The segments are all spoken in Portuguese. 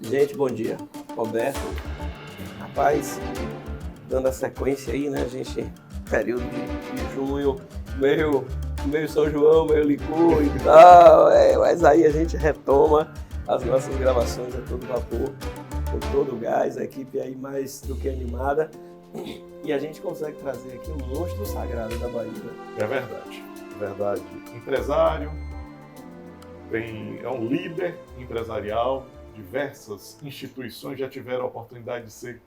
Gente, bom dia. Roberto, rapaz, dando a sequência aí, né, gente, período de junho, meio São João, meio licor e tal, mas aí a gente retoma as nossas gravações a todo vapor, com todo o gás, a equipe aí mais do que animada, e a gente consegue trazer aqui um monstro sagrado da Bahia, né? É verdade. Empresário, é um líder empresarial, diversas instituições já tiveram a oportunidade de ser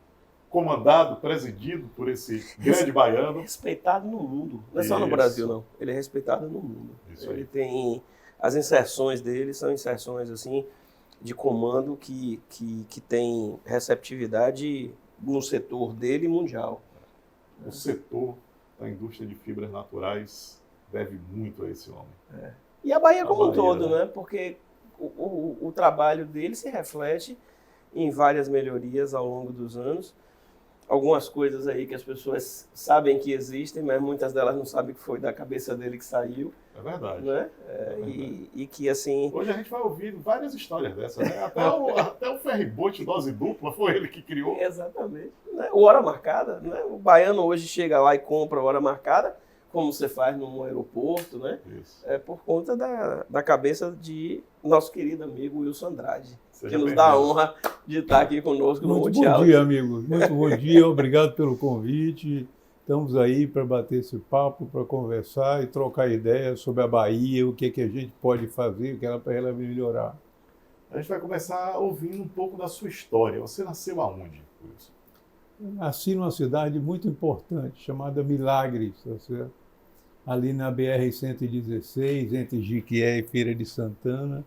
comandado, presidido por esse grande baiano. Respeitado no mundo, não é só no Brasil não, ele é respeitado no mundo. Ele tem, as inserções dele são inserções assim, de comando que tem receptividade no setor dele mundial. O setor da indústria de fibras naturais deve muito a esse homem. E a Bahia como um todo, né? Porque o trabalho dele se reflete em várias melhorias ao longo dos anos. Algumas coisas aí que as pessoas sabem que existem, mas muitas delas não sabem que foi da cabeça dele que saiu. É verdade. Né? E que assim... Hoje a gente vai ouvir várias histórias dessas, né? Até o ferryboat dose dupla foi ele que criou. Exatamente. Né? O hora marcada, né? O baiano hoje chega lá e compra hora marcada, como você faz num aeroporto, né? Isso. É por conta da cabeça de nosso querido amigo Wilson Andrade, Seja que nos dá a honra de estar aqui conosco no Muito Mundial. bom dia, amigos. Muito bom dia, obrigado pelo convite. Estamos aí para bater esse papo, para conversar e trocar ideias sobre a Bahia, o que a gente pode fazer, o que ela para ela melhorar. A gente vai começar ouvindo um pouco da sua história. Você nasceu aonde, Wilson? Eu nasci numa cidade muito importante, chamada Milagres, tá certo? Ali na BR-116, entre Jiquié e Feira de Santana.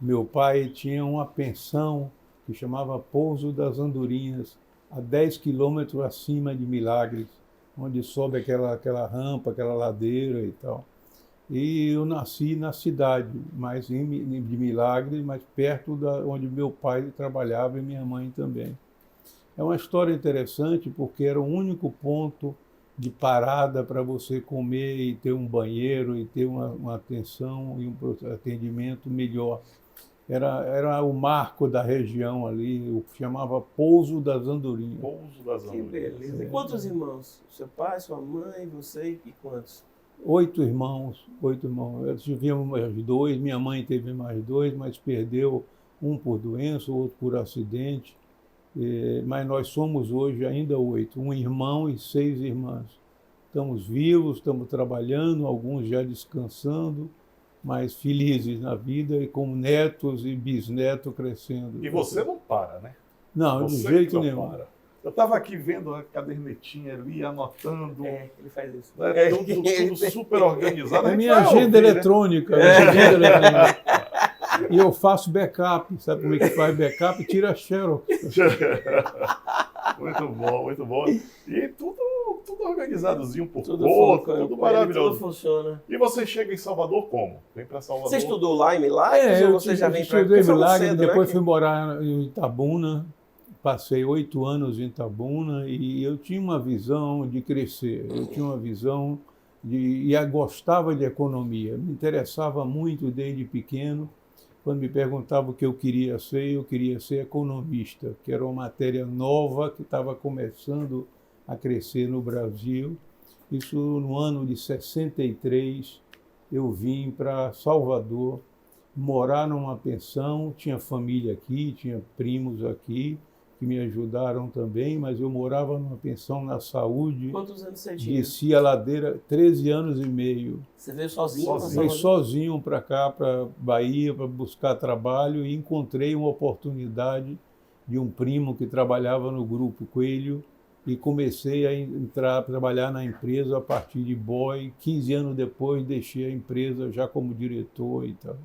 Meu pai tinha uma pensão que chamava Pouso das Andorinhas, a 10 quilômetros acima de Milagres, onde sobe aquela rampa, aquela ladeira e tal. E eu nasci na cidade, mas de Milagres, mas perto onde meu pai trabalhava e minha mãe também. É uma história interessante porque era o único ponto de parada para você comer e ter um banheiro e ter uma atenção e um atendimento melhor. Era o marco da região ali, o que chamava Pouso das Andorinhas. Pouso das Que Andorinhas. beleza. E quantos irmãos? Seu pai, sua mãe, você e quantos? 8 irmãos. Eu tivemos mais 2, minha mãe teve mais 2, mas perdeu um por doença, o outro por acidente. Mas nós somos hoje ainda 8, um irmão e 6 irmãs. Estamos vivos, estamos trabalhando, alguns já descansando, mas felizes na vida e com netos e bisnetos crescendo. E você não para, né? Não, de Você jeito não nenhum. para. Eu estava aqui vendo a cadernetinha ali, anotando. Ele faz isso. Né? Tudo super organizado. É minha agenda eletrônica. E eu faço backup. Sabe como é que faz backup? Tira xerox. Muito bom, muito bom. E tudo organizadozinho por Tudo cor, funciona, tudo maravilhoso. Tudo funciona. E você chega em Salvador como? Vem para Salvador? Você estudou lá em Milagres ou você já vem para cá? Eu estudei em Milagres, depois fui morar em Itabuna. Passei 8 anos em Itabuna e eu tinha uma visão de crescer. Eu tinha uma visão e gostava de economia. Me interessava muito desde pequeno. Quando me perguntavam o que eu queria ser economista, que era uma matéria nova que estava começando a crescer no Brasil. Isso no ano de 63, eu vim para Salvador, morar numa pensão, tinha família aqui, tinha primos aqui, que me ajudaram também, mas eu morava numa pensão na Saúde. Quantos anos você tinha? Desci a ladeira, 13 anos e meio. Você veio sozinho? Fui sozinho para cá, para Bahia, para buscar trabalho e encontrei uma oportunidade de um primo que trabalhava no Grupo Coelho e comecei a trabalhar na empresa a partir de boy. 15 anos depois deixei a empresa já como diretor e tal.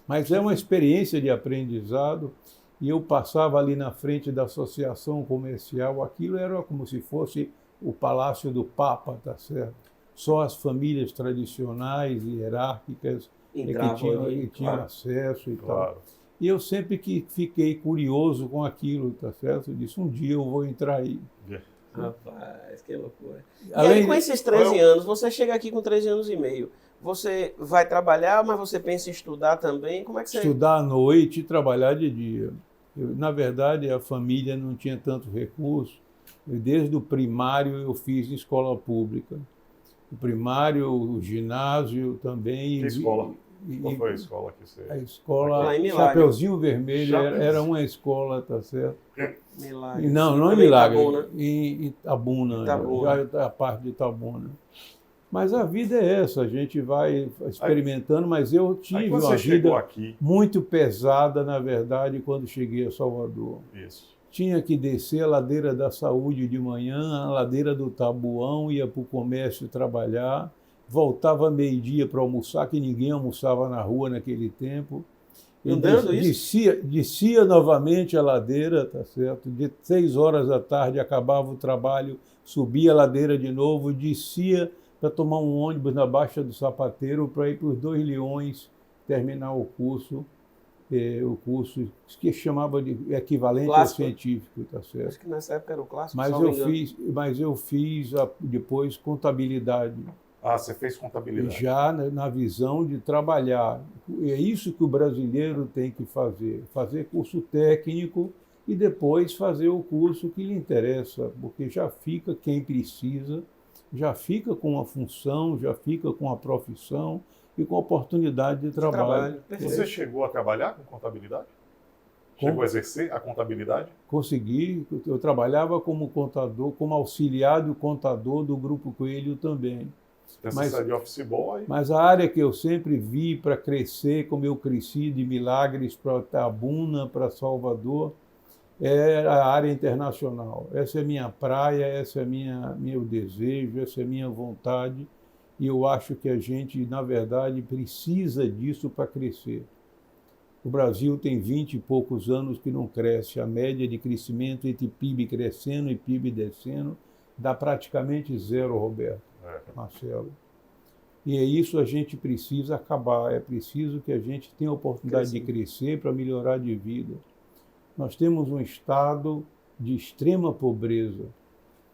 Mas é uma experiência de aprendizado. E eu passava ali na frente da associação comercial, aquilo era como se fosse o Palácio do Papa, tá certo? Só as famílias tradicionais e hierárquicas que tinham acesso e tal. E eu sempre que fiquei curioso com aquilo, tá certo? Eu disse, um dia eu vou entrar aí. Rapaz, que loucura. E aí, com esses 13 anos, você chega aqui com 13 anos e meio. Você vai trabalhar, mas você pensa em estudar também? Como é que você... Estudar à noite e trabalhar de dia. Na verdade, a família não tinha tanto recurso. Desde o primário eu fiz em escola pública. O primário, o ginásio também. Que escola? Qual foi a escola que você... A escola Lá em Milagre. Chapeuzinho Vermelho era uma escola, tá certo? Milagre. Não em Também Milagre, Itabuna. em Itabuna, Itabuna. já a parte de Itabuna. Mas a vida é essa, a gente vai experimentando, mas eu tive Aí uma você chegou vida aqui. muito pesada, na verdade, quando cheguei a Salvador. Isso. Tinha que descer a ladeira da Saúde de manhã, a ladeira do Tabuão, ia para o comércio trabalhar, voltava meio-dia para almoçar, que ninguém almoçava na rua naquele tempo. Andando isso? Descia novamente a ladeira, tá certo? De 6 horas da tarde acabava o trabalho, subia a ladeira de novo, descia para tomar um ônibus na Baixa do Sapateiro para ir para os 2 Leões terminar o curso que chamava de equivalente Clássico. ao científico, tá certo? Acho que nessa época era o clássico. Mas eu fiz depois contabilidade. Ah, você fez contabilidade. Já na visão de trabalhar. É isso que o brasileiro tem que fazer curso técnico e depois fazer o curso que lhe interessa, porque já fica quem precisa, já fica com a função, já fica com a profissão e com a oportunidade de trabalho. Você chegou a trabalhar com contabilidade? Chegou a exercer a contabilidade? Consegui. Eu trabalhava como contador, como auxiliar do contador do Grupo Coelho também. Você de office boy. Mas a área que eu sempre vi para crescer, como eu cresci de Milagres para Itabuna, para Salvador, é a área internacional. Essa é minha praia, essa é meu desejo, essa é minha vontade. E eu acho que a gente, na verdade, precisa disso para crescer. O Brasil tem 20 e poucos anos que não cresce. A média de crescimento entre PIB crescendo e PIB descendo dá praticamente zero, Roberto. Marcelo. E é isso a gente precisa acabar, é preciso que a gente tenha a oportunidade de crescer para melhorar de vida. Nós temos um estado de extrema pobreza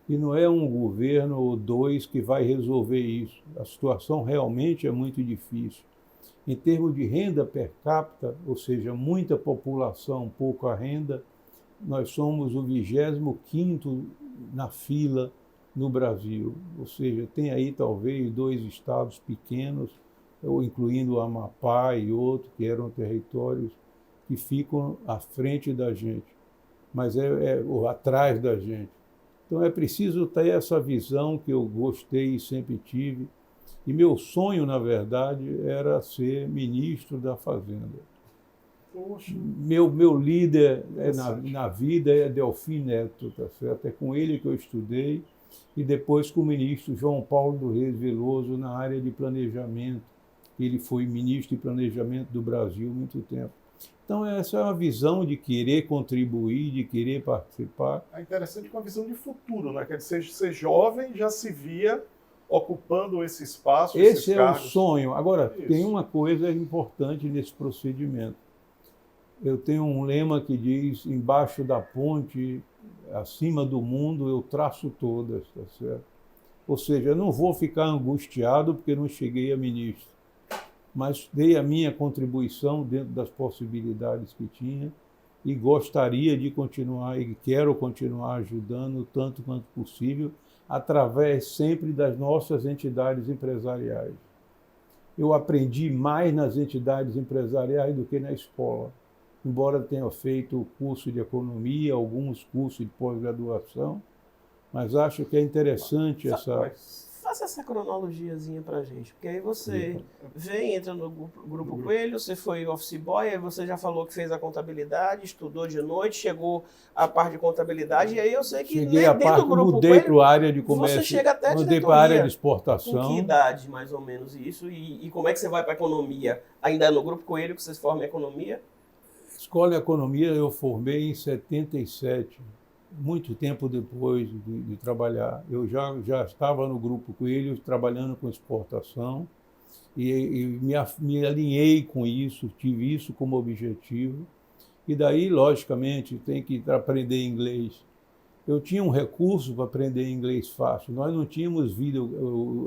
e não é um governo ou dois que vai resolver isso. A situação realmente é muito difícil. Em termos de renda per capita, ou seja, muita população, pouca renda, nós somos o 25º na fila no Brasil, ou seja, tem aí talvez 2 estados pequenos, incluindo o Amapá e outros, que eram territórios que ficam à frente da gente, mas atrás da gente. Então é preciso ter essa visão que eu gostei e sempre tive, e meu sonho, na verdade, era ser ministro da Fazenda. Poxa. Meu líder na vida é Delfim Neto, tá certo? É com ele que eu estudei, e depois com o ministro João Paulo do Reis Veloso na área de planejamento. Ele foi ministro de planejamento do Brasil há muito tempo. Então essa é uma visão de querer contribuir, de querer participar. É interessante com a visão de futuro, né? Quer dizer, ser jovem já se via ocupando esse espaço, esses cargos. O sonho. Agora, Isso. Tem uma coisa importante nesse procedimento. Eu tenho um lema que diz, embaixo da ponte, acima do mundo, eu traço todas, tá certo? Ou seja, eu não vou ficar angustiado porque não cheguei a ministro, mas dei a minha contribuição dentro das possibilidades que tinha e gostaria de continuar, e quero continuar ajudando tanto quanto possível, através sempre das nossas entidades empresariais. Eu aprendi mais nas entidades empresariais do que na escola. Embora tenha feito o curso de economia, alguns cursos de pós-graduação, mas acho que é interessante essa... Faça essa cronologiazinha pra gente, porque aí você entra no Grupo Coelho, você foi office boy, aí você já falou que fez a contabilidade, estudou de noite, chegou à parte de contabilidade, e aí eu sei que cheguei a dentro parte, do Grupo mudei Coelho, para a área de comércio, você chega até a mudei para a área de diretoria. exportação. Com que idade, mais ou menos, isso? E como é que você vai para a economia? Ainda no Grupo Coelho que vocês formam em economia? Escola de Economia eu formei em 77, muito tempo depois de trabalhar. Eu já estava no Grupo Coelho trabalhando com exportação e me alinhei com isso, tive isso como objetivo. E daí, logicamente, tem que aprender inglês. Eu tinha um recurso para aprender inglês fácil. Nós não tínhamos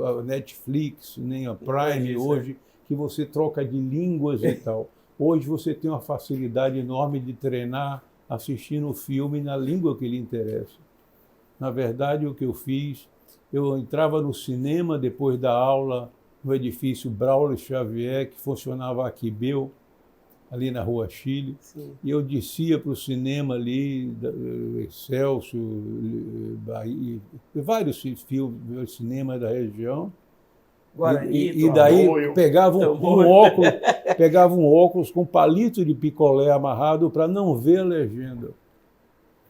a Netflix, nem a Prime hoje, que você troca de línguas e tal. Hoje você tem uma facilidade enorme de treinar assistindo o filme na língua que lhe interessa. Na verdade, o que eu fiz, eu entrava no cinema depois da aula, no edifício Braulio Xavier, que funcionava aqui, ali na Rua Chile, Sim. e eu descia para o cinema ali, Excelsior, Bahia, vários filmes, cinema da região, Guarani, e daí Tamoio. pegava um óculos com palito de picolé amarrado para não ver a legenda.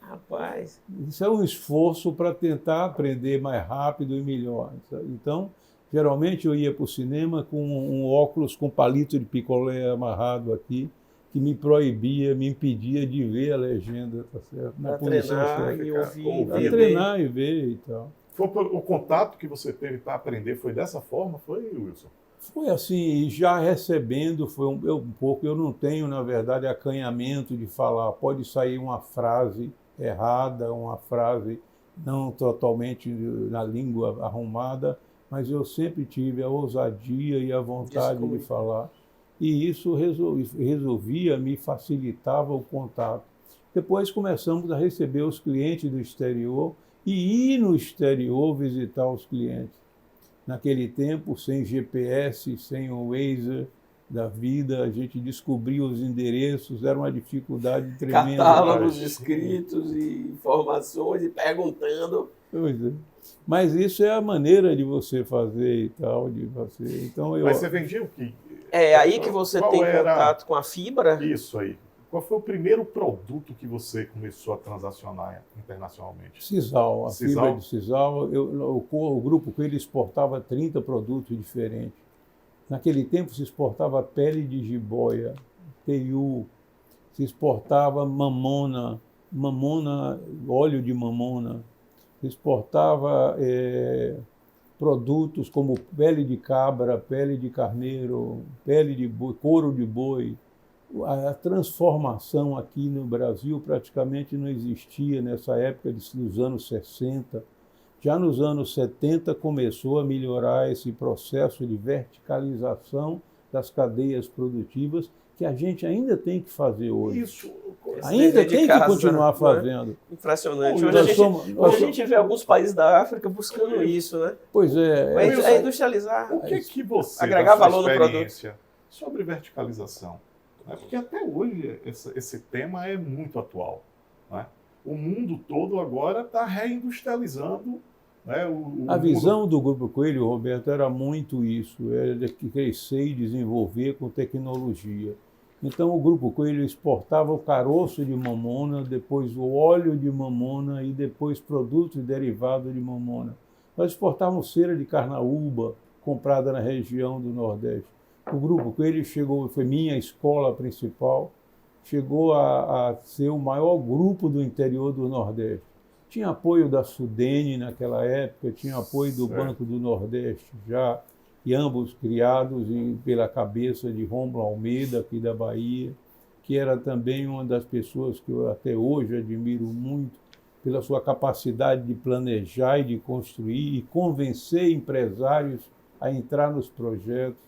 Rapaz, Isso é um esforço para tentar aprender mais rápido e melhor. Então, geralmente eu ia para o cinema com um óculos com palito de picolé amarrado aqui, que me proibia, me impedia de ver a legenda, tá certo? para treinar e ouvir. Para treinar e ver e tal. Foi o contato que você teve para aprender, foi dessa forma, foi, Wilson? Foi assim, e já recebendo, foi um pouco, eu não tenho, na verdade, acanhamento de falar, pode sair uma frase errada, uma frase não totalmente na língua arrumada, mas eu sempre tive a ousadia e a vontade de falar. E isso resolvia, me facilitava o contato. Depois começamos a receber os clientes do exterior e ir no exterior visitar os clientes. Naquele tempo, sem GPS, sem o Waze da vida, a gente descobria os endereços, era uma dificuldade tremenda. Catálogos escritos e informações e perguntando. Pois é. Mas isso é a maneira de você fazer e tal, de você. Então Mas você vendia o quê? É aí que você Qual tem era... contato com a fibra? Isso aí. Qual foi o primeiro produto que você começou a transacionar internacionalmente? Sisal, a Sisal? fibra de sisal. O Grupo Coelho exportava 30 produtos diferentes. Naquele tempo se exportava pele de jiboia, teiu, se exportava mamona, óleo de mamona, se exportava produtos como pele de cabra, pele de carneiro, pele de boi, couro de boi. A transformação aqui no Brasil praticamente não existia nessa época dos anos 60. Já nos anos 70 começou a melhorar esse processo de verticalização das cadeias produtivas que a gente ainda tem que fazer hoje. Isso. Ainda tem que continuar fazendo. Impressionante. Bom, Hoje a gente vê alguns países da África buscando isso, né? Pois é. É industrializar. O que você, agregar da sua valor no experiência, sobre verticalização? Né? Porque até hoje esse tema é muito atual. Né? O mundo todo agora está reindustrializando. Né? A visão do Grupo Coelho, Roberto, era muito isso, era crescer e desenvolver com tecnologia. Então o Grupo Coelho exportava o caroço de mamona, depois o óleo de mamona e depois produtos derivados de mamona. Nós exportávamos cera de carnaúba, comprada na região do Nordeste. O Grupo Coelho chegou, foi minha escola principal, chegou a ser o maior grupo do interior do Nordeste. Tinha apoio da Sudene naquela época, tinha apoio do Banco do Nordeste já, e ambos criados pela cabeça de Rômulo Almeida, aqui da Bahia, que era também uma das pessoas que eu até hoje admiro muito, pela sua capacidade de planejar e de construir e convencer empresários a entrar nos projetos.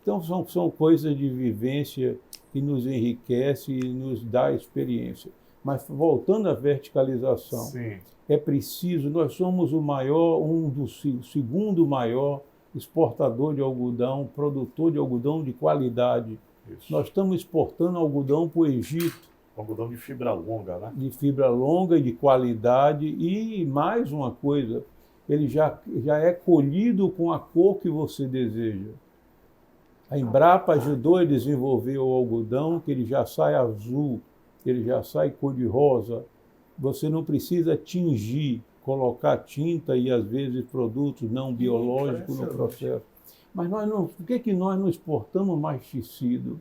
Então, são coisas de vivência que nos enriquece e nos dá experiência. Mas, voltando à verticalização, Sim. é preciso, nós somos o segundo maior exportador de algodão, produtor de algodão de qualidade. Isso. Nós estamos exportando algodão para o Egito. Algodão de fibra longa, né? De fibra longa e de qualidade. E mais uma coisa, ele já é colhido com a cor que você deseja. A Embrapa ajudou a desenvolver o algodão, que ele já sai azul, que ele já sai cor-de-rosa. Você não precisa tingir, colocar tinta e, às vezes, produtos não biológicos no processo. Mas por que nós não exportamos mais tecido?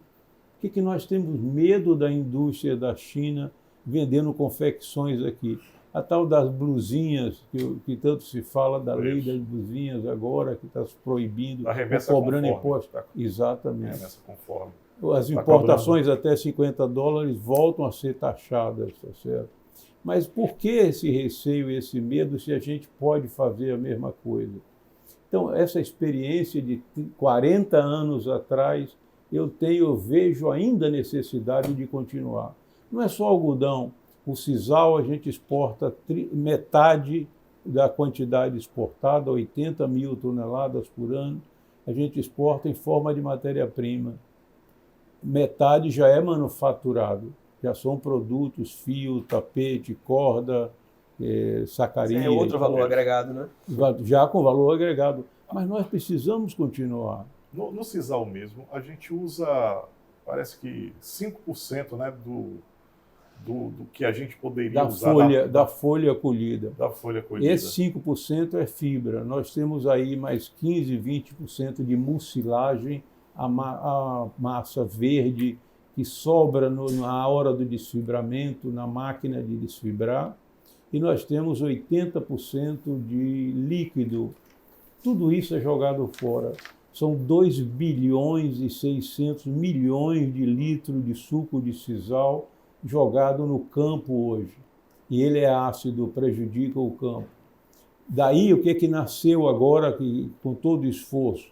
Por que nós temos medo da indústria da China vendendo confecções aqui? A tal das blusinhas, que tanto se fala da lei das blusinhas agora, que está se proibindo, cobrando imposto. Exatamente. Remessa conforme. As importações até $50 voltam a ser taxadas, tá certo? Mas por que esse receio, esse medo, se a gente pode fazer a mesma coisa? Então, essa experiência de 40 anos atrás, eu vejo ainda a necessidade de continuar. Não é só algodão. O sisal a gente exporta metade da quantidade exportada, 80 mil toneladas por ano, a gente exporta em forma de matéria-prima. Metade já é manufaturado, já são produtos, fio, tapete, corda, sacaria. É outro valor agregado, né? Já com valor agregado. Mas nós precisamos continuar. No sisal mesmo, a gente usa, parece que 5%, né, do que a gente poderia usar da folha colhida. Da folha colhida. Esse 5% é fibra. Nós temos aí mais 15, 20% de mucilagem, a massa verde que sobra na hora do desfibramento, na máquina de desfibrar. E nós temos 80% de líquido. Tudo isso é jogado fora. São 2 bilhões e 600 milhões de litros de suco de sisal jogado no campo hoje. E ele é ácido, prejudica o campo. Daí o que nasceu agora, com todo esforço,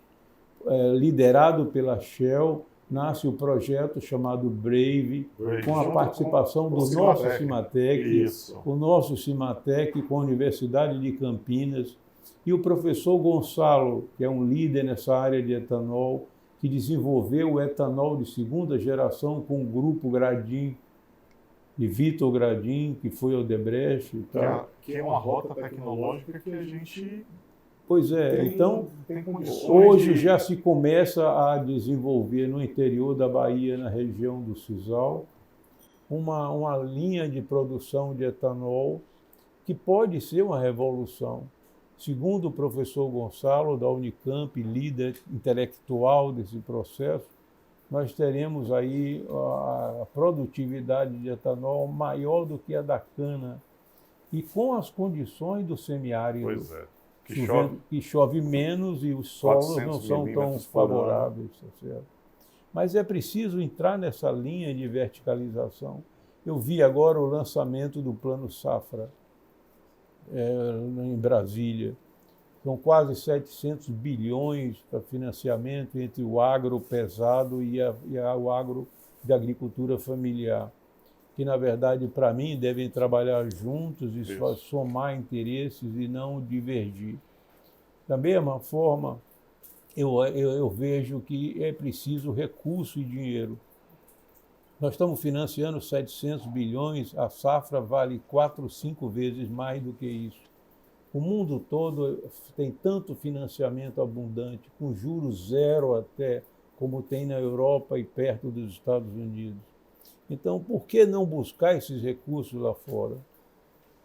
liderado pela Shell, nasce o projeto chamado Brave, com a participação do nosso Cimatec, o nosso Cimatec com a Universidade de Campinas, e o professor Gonçalo, que é um líder nessa área de etanol, que desenvolveu o etanol de segunda geração com o grupo Gradin, de Vitor Gradin, que foi ao Odebrecht. Que é uma rota tecnológica que a gente... Pois é, então, hoje já se começa a desenvolver no interior da Bahia, na região do Sisal, uma linha de produção de etanol que pode ser uma revolução. Segundo o professor Gonçalo, da Unicamp, líder intelectual desse processo, nós teremos aí a produtividade de etanol maior do que a da cana, e com as condições do semiárido. Pois é. Que chove menos e os solos não são tão favoráveis. Tá certo? Mas é preciso entrar nessa linha de verticalização. Eu vi agora o lançamento do Plano Safra em Brasília. São quase 700 bilhões para financiamento entre o agro pesado e o agro de agricultura familiar, que, na verdade, para mim, devem trabalhar juntos e só somar interesses e não divergir. Da mesma forma, eu vejo que é preciso recurso e dinheiro. Nós estamos financiando 700 bilhões, a safra vale 4, 5 vezes mais do que isso. O mundo todo tem tanto financiamento abundante, com juros zero até, como tem na Europa e perto dos Estados Unidos. Então, por que não buscar esses recursos lá fora?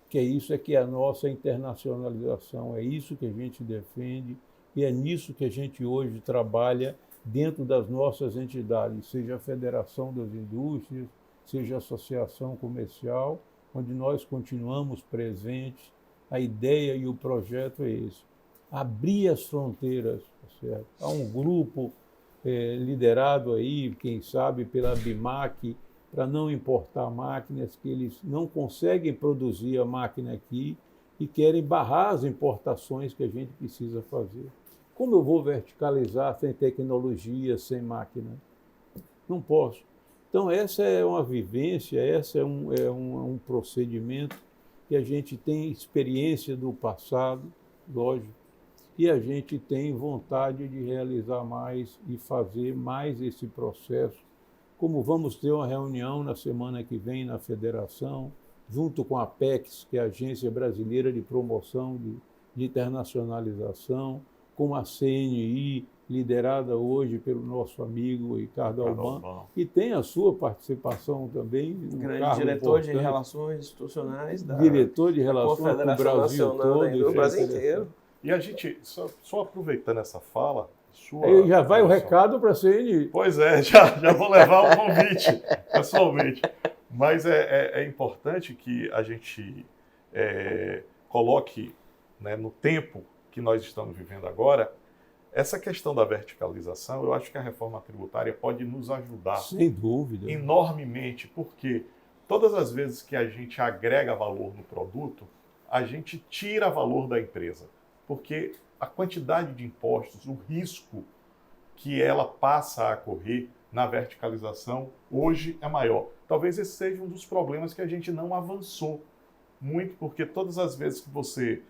Que isso é que é a nossa internacionalização, é isso que a gente defende e é nisso que a gente hoje trabalha dentro das nossas entidades, seja a Federação das Indústrias, seja a Associação Comercial, onde nós continuamos presentes. A ideia e o projeto é esse: abrir as fronteiras, certo? Há um grupo liderado aí, quem sabe, pela BIMAC, para não importar máquinas, que eles não conseguem produzir a máquina aqui e querem barrar as importações que a gente precisa fazer. Como eu vou verticalizar sem tecnologia, sem máquina? Não posso. Então, essa é uma vivência, essa é um procedimento que a gente tem experiência do passado, lógico, e a gente tem vontade de realizar mais e fazer mais esse processo. Como vamos ter uma reunião na semana que vem na Federação, junto com a Apex, que é a Agência Brasileira de Promoção de Internacionalização, com a CNI, liderada hoje pelo nosso amigo Ricardo Alban, e tem a sua participação também. Grande diretor de Relações Institucionais diretor de Relações com o Brasil todo. O Brasil inteiro. E a gente, só aproveitando essa fala... Aí já vai o recado para a CNI. Pois é, já vou levar o convite pessoalmente. Mas é importante que a gente coloque, né, no tempo que nós estamos vivendo agora, essa questão da verticalização. Eu acho que a reforma tributária pode nos ajudar. Sem dúvida. Enormemente, porque todas as vezes que a gente agrega valor no produto, a gente tira valor da empresa. Porque a quantidade de impostos, o risco que ela passa a correr, na verticalização hoje é maior. Talvez esse seja um dos problemas que a gente não avançou muito, porque todas as vezes que você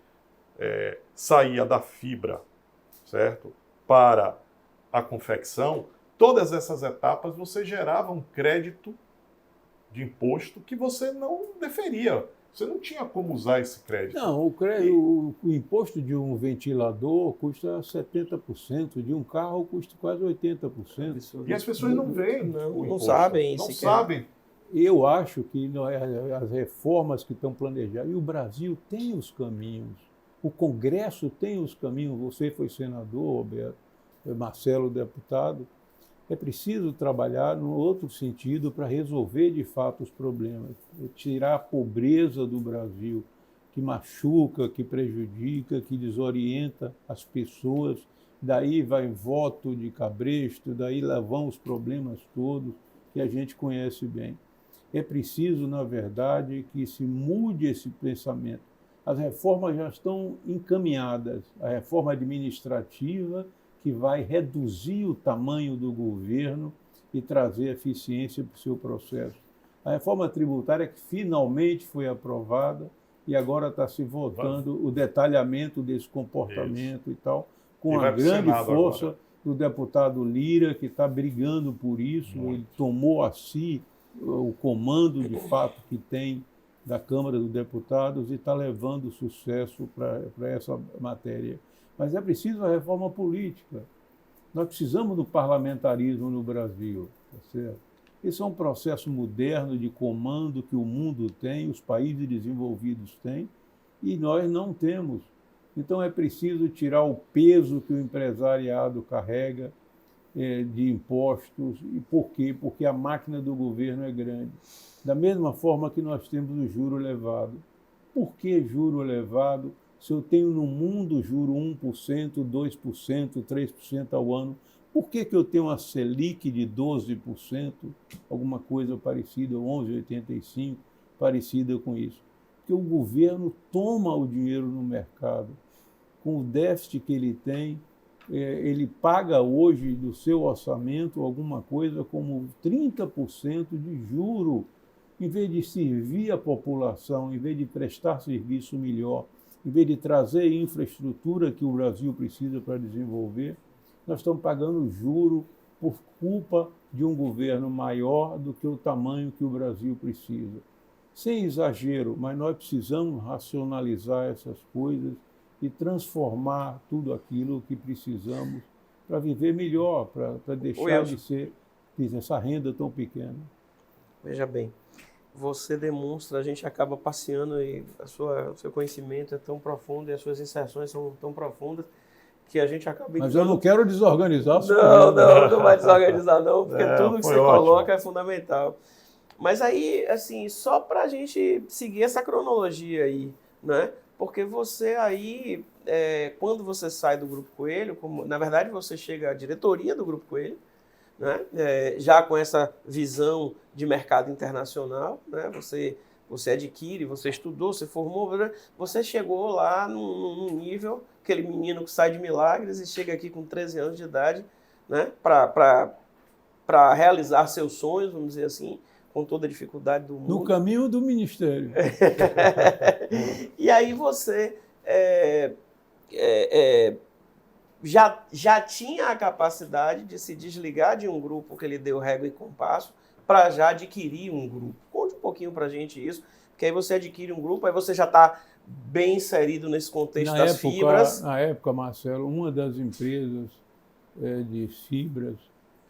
saía da fibra, certo, para a confecção, todas essas etapas você gerava um crédito de imposto que você não deferia. Você não tinha como usar esse crédito. Não, o imposto de um ventilador custa 70%, de um carro custa quase 80%. E as pessoas não veem não sabem. Não sabem. Eu acho que as reformas que estão planejadas, e o Brasil tem os caminhos, o Congresso tem os caminhos, você foi senador, Roberto, Marcelo deputado, é preciso trabalhar no outro sentido para resolver de fato os problemas, tirar a pobreza do Brasil, que machuca, que prejudica, que desorienta as pessoas, daí vai voto de cabresto, daí lá vão os problemas todos que a gente conhece bem. É preciso, na verdade, que se mude esse pensamento. As reformas já estão encaminhadas, a reforma administrativa, que vai reduzir o tamanho do governo e trazer eficiência para o seu processo. A reforma tributária que finalmente foi aprovada e agora está se votando o detalhamento desse comportamento e tal, com a grande força do deputado Lira, que está brigando por isso. Ele tomou a si o comando, de fato, que tem da Câmara dos Deputados e está levando sucesso para essa matéria. Mas é preciso a reforma política. Nós precisamos do parlamentarismo no Brasil. Tá certo? Esse é um processo moderno de comando que o mundo tem, os países desenvolvidos têm, e nós não temos. Então é preciso tirar o peso que o empresariado carrega de impostos. E por quê? Porque a máquina do governo é grande. Da mesma forma que nós temos o juro elevado. Por que juro elevado? Se eu tenho no mundo juro 1%, 2%, 3% ao ano, por que eu tenho uma Selic de 12%, alguma coisa parecida, 11,85%, parecida com isso? Porque o governo toma o dinheiro no mercado. Com o déficit que ele tem, ele paga hoje do seu orçamento alguma coisa como 30% de juro, em vez de servir a população, em vez de prestar serviço melhor, em vez de trazer infraestrutura que o Brasil precisa para desenvolver, nós estamos pagando juro por culpa de um governo maior do que o tamanho que o Brasil precisa. Sem exagero, mas nós precisamos racionalizar essas coisas e transformar tudo aquilo que precisamos para viver melhor, para deixar de ser essa renda tão pequena. Veja bem, você demonstra, a gente acaba passeando e o seu conhecimento é tão profundo e as suas inserções são tão profundas que a gente acaba... Mas eu não quero desorganizar. Não vai desorganizar não, porque tudo que você coloca é fundamental. Mas aí, assim, só para a gente seguir essa cronologia aí, né? Porque você aí, quando você sai do Grupo Coelho, na verdade você chega à diretoria do Grupo Coelho, né? Já com essa visão de mercado internacional, né? Você adquire, você estudou, você formou, né? Você chegou lá num nível, aquele menino que sai de Milagres e chega aqui com 13 anos de idade, né? Para realizar seus sonhos, vamos dizer assim, com toda a dificuldade do mundo. No caminho do ministério. E aí você já tinha a capacidade de se desligar de um grupo que lhe deu régua e compasso para já adquirir um grupo. Conte um pouquinho para a gente isso, porque aí você adquire um grupo, aí você já está bem inserido nesse contexto das fibras. Na época, Marcelo, uma das empresas de fibras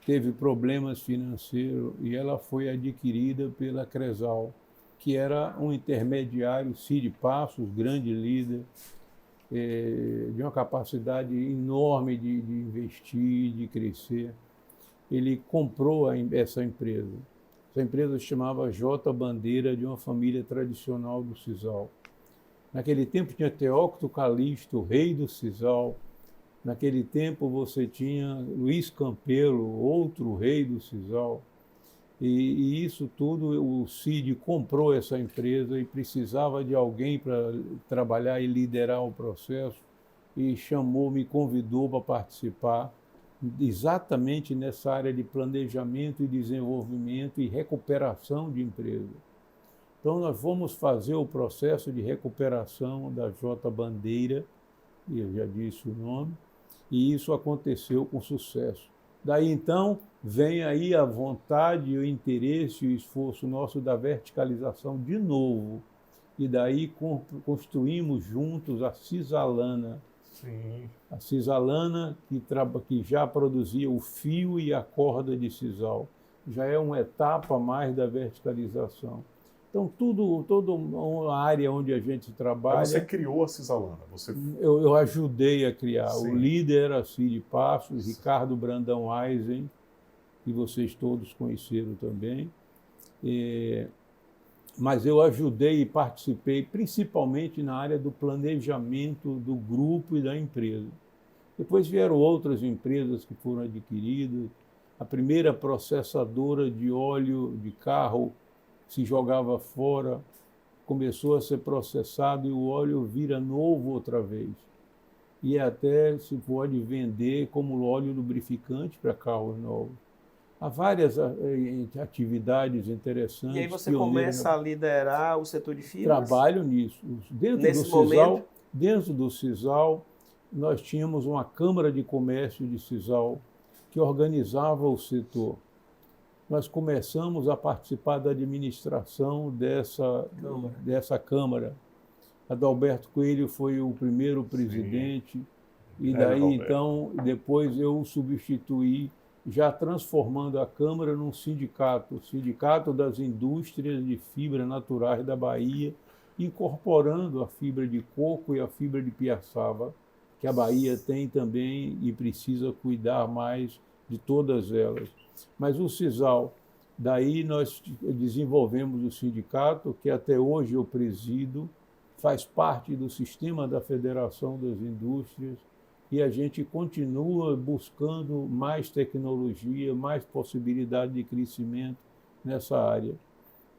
teve problemas financeiros e ela foi adquirida pela Cresal, que era um intermediário, Cid Passos, grande líder, de uma capacidade enorme de investir, de crescer. Ele comprou essa empresa. Essa empresa se chamava J. Bandeira, de uma família tradicional do sisal. Naquele tempo tinha Teócrito Calixto, rei do sisal. Naquele tempo você tinha Luiz Campelo, outro rei do sisal. E isso tudo, o Cid comprou essa empresa e precisava de alguém para trabalhar e liderar o processo e me convidou para participar exatamente nessa área de planejamento e desenvolvimento e recuperação de empresa. Então, nós vamos fazer o processo de recuperação da J Bandeira, eu já disse o nome, e isso aconteceu com sucesso. Daí, então, vem aí a vontade, o interesse e o esforço nosso da verticalização de novo. E daí construímos juntos a Cisalana. Sim. A Cisalana, que já produzia o fio e a corda de sisal. Já é uma etapa a mais da verticalização. Então, toda uma área onde a gente trabalha... Mas você criou a Cisalana? Eu ajudei a criar. Sim. O líder era Cid Passos, Ricardo Brandão Eisen, que vocês todos conheceram também. Mas eu ajudei e participei principalmente na área do planejamento do grupo e da empresa. Depois vieram outras empresas que foram adquiridas. A primeira processadora de óleo de carro se jogava fora, começou a ser processado e o óleo vira novo outra vez. E até se pode vender como óleo lubrificante para carros novos. Há várias atividades interessantes. E aí você começa a liderar o setor de fibras? Trabalho nisso. Dentro do Sisal, nós tínhamos uma Câmara de Comércio de Sisal que organizava o setor. Nós começamos a participar da administração dessa Câmara. Adalberto Coelho foi o primeiro presidente. Sim. E daí, então, depois eu o substituí, já transformando a Câmara num sindicato, o Sindicato das Indústrias de Fibra Naturais da Bahia, incorporando a fibra de coco e a fibra de piaçava, que a Bahia tem também e precisa cuidar mais de todas elas. Mas o Sisal, daí nós desenvolvemos o sindicato, que até hoje eu presido, faz parte do sistema da Federação das Indústrias, e a gente continua buscando mais tecnologia, mais possibilidade de crescimento nessa área.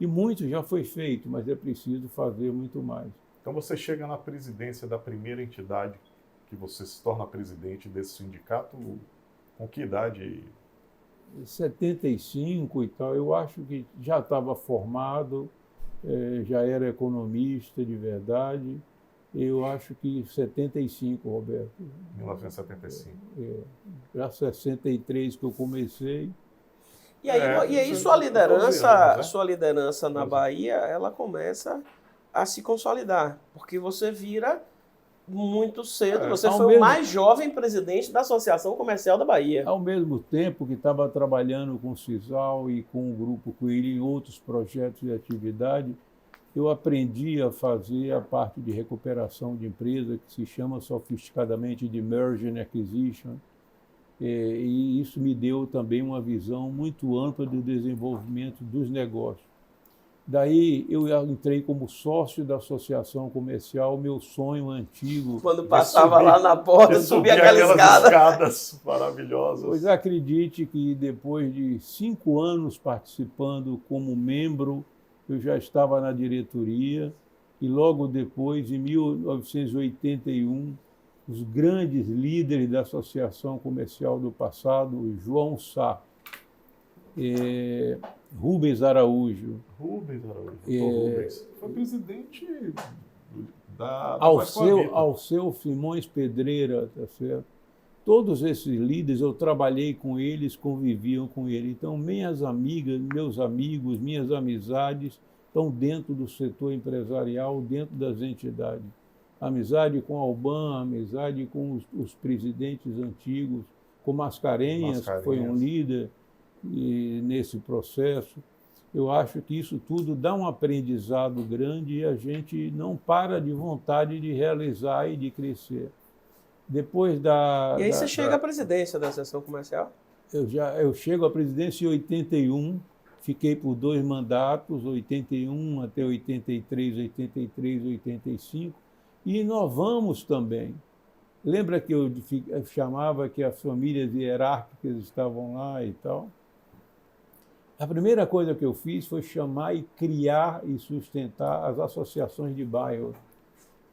E muito já foi feito, mas é preciso fazer muito mais. Então você chega na presidência da primeira entidade, que você se torna presidente desse sindicato, com que idade? 75 e tal, eu acho que já estava formado, já era economista de verdade. Eu acho que 75, Roberto. 1975. Já 63 que eu comecei. E aí sua liderança na Bahia, ela começa a se consolidar, porque você vira muito cedo, você foi o mais jovem presidente da Associação Comercial da Bahia. Ao mesmo tempo que estava trabalhando com o Sisal e com o Grupo Coelho em outros projetos de atividade, eu aprendi a fazer a parte de recuperação de empresa, que se chama sofisticadamente de Merger and Acquisition, e isso me deu também uma visão muito ampla do desenvolvimento dos negócios. Daí eu entrei como sócio da associação comercial, meu sonho antigo... Quando passava lá na porta, subia aquelas escadas maravilhosas. Pois acredite que depois de 5 anos participando como membro, eu já estava na diretoria e logo depois, em 1981, os grandes líderes da Associação Comercial do passado, João Sá, Rubens Araújo. Foi presidente da Alceu Simões Pedreira, tá certo? Todos esses líderes, eu trabalhei com eles, conviviam com eles. Então, minhas amigas, meus amigos, minhas amizades estão dentro do setor empresarial, dentro das entidades. Amizade com Alban, amizade com os presidentes antigos, com Mascarenhas, que foi um líder nesse processo. Eu acho que isso tudo dá um aprendizado grande e a gente não para de vontade de realizar e de crescer. Depois E aí você chega à presidência da Associação Comercial? Eu chego à presidência em 81, fiquei por 2 mandatos, 81 até 83, 85, e inovamos também. Lembra que eu chamava que as famílias hierárquicas estavam lá e tal? A primeira coisa que eu fiz foi chamar e criar e sustentar as associações de bairro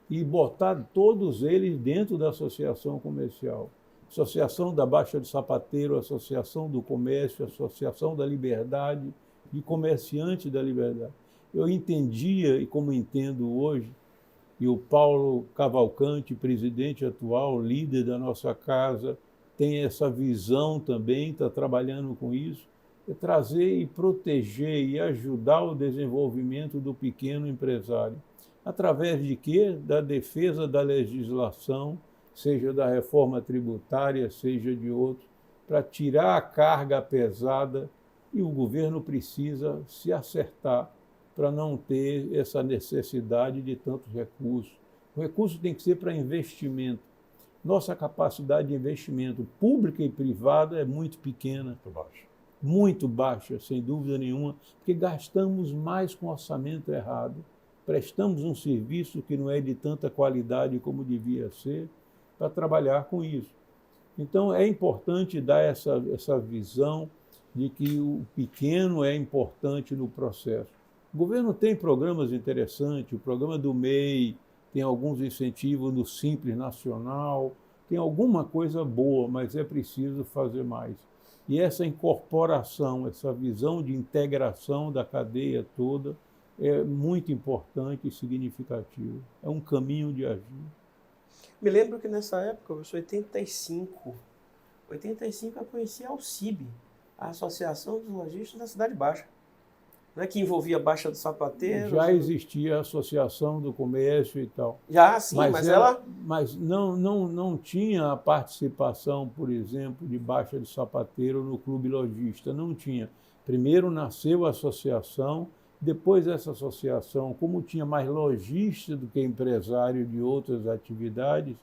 e botar todos eles dentro da associação comercial. Associação da Baixa do Sapateiro, Associação do Comércio, Associação da Liberdade, de Comerciantes da Liberdade. Eu entendia, e como entendo hoje, e o Paulo Cavalcante, presidente atual, líder da nossa casa, tem essa visão também, está trabalhando com isso, é trazer e proteger e ajudar o desenvolvimento do pequeno empresário. Através de quê? Da defesa da legislação, seja da reforma tributária, seja de outros, para tirar a carga pesada, e o governo precisa se acertar para não ter essa necessidade de tantos recursos. O recurso tem que ser para investimento. Nossa capacidade de investimento pública e privada é muito pequena. Muito baixa, sem dúvida nenhuma, porque gastamos mais com orçamento errado. Prestamos um serviço que não é de tanta qualidade como devia ser, para trabalhar com isso. Então, é importante dar essa visão de que o pequeno é importante no processo. O governo tem programas interessantes, o programa do MEI tem alguns incentivos no Simples Nacional, tem alguma coisa boa, mas é preciso fazer mais. E essa incorporação, essa visão de integração da cadeia toda é muito importante e significativa. É um caminho de agir. Me lembro que nessa época, em 85, eu conheci a Alcib, a Associação dos Lojistas da Cidade Baixa, né, que envolvia a Baixa do Sapateiro. Já existia a Associação do Comércio e tal. Já, sim, mas ela... Mas não tinha a participação, por exemplo, de Baixa do Sapateiro no Clube Lojista, não tinha. Primeiro nasceu a associação, depois essa associação, como tinha mais lojista do que empresário de outras atividades,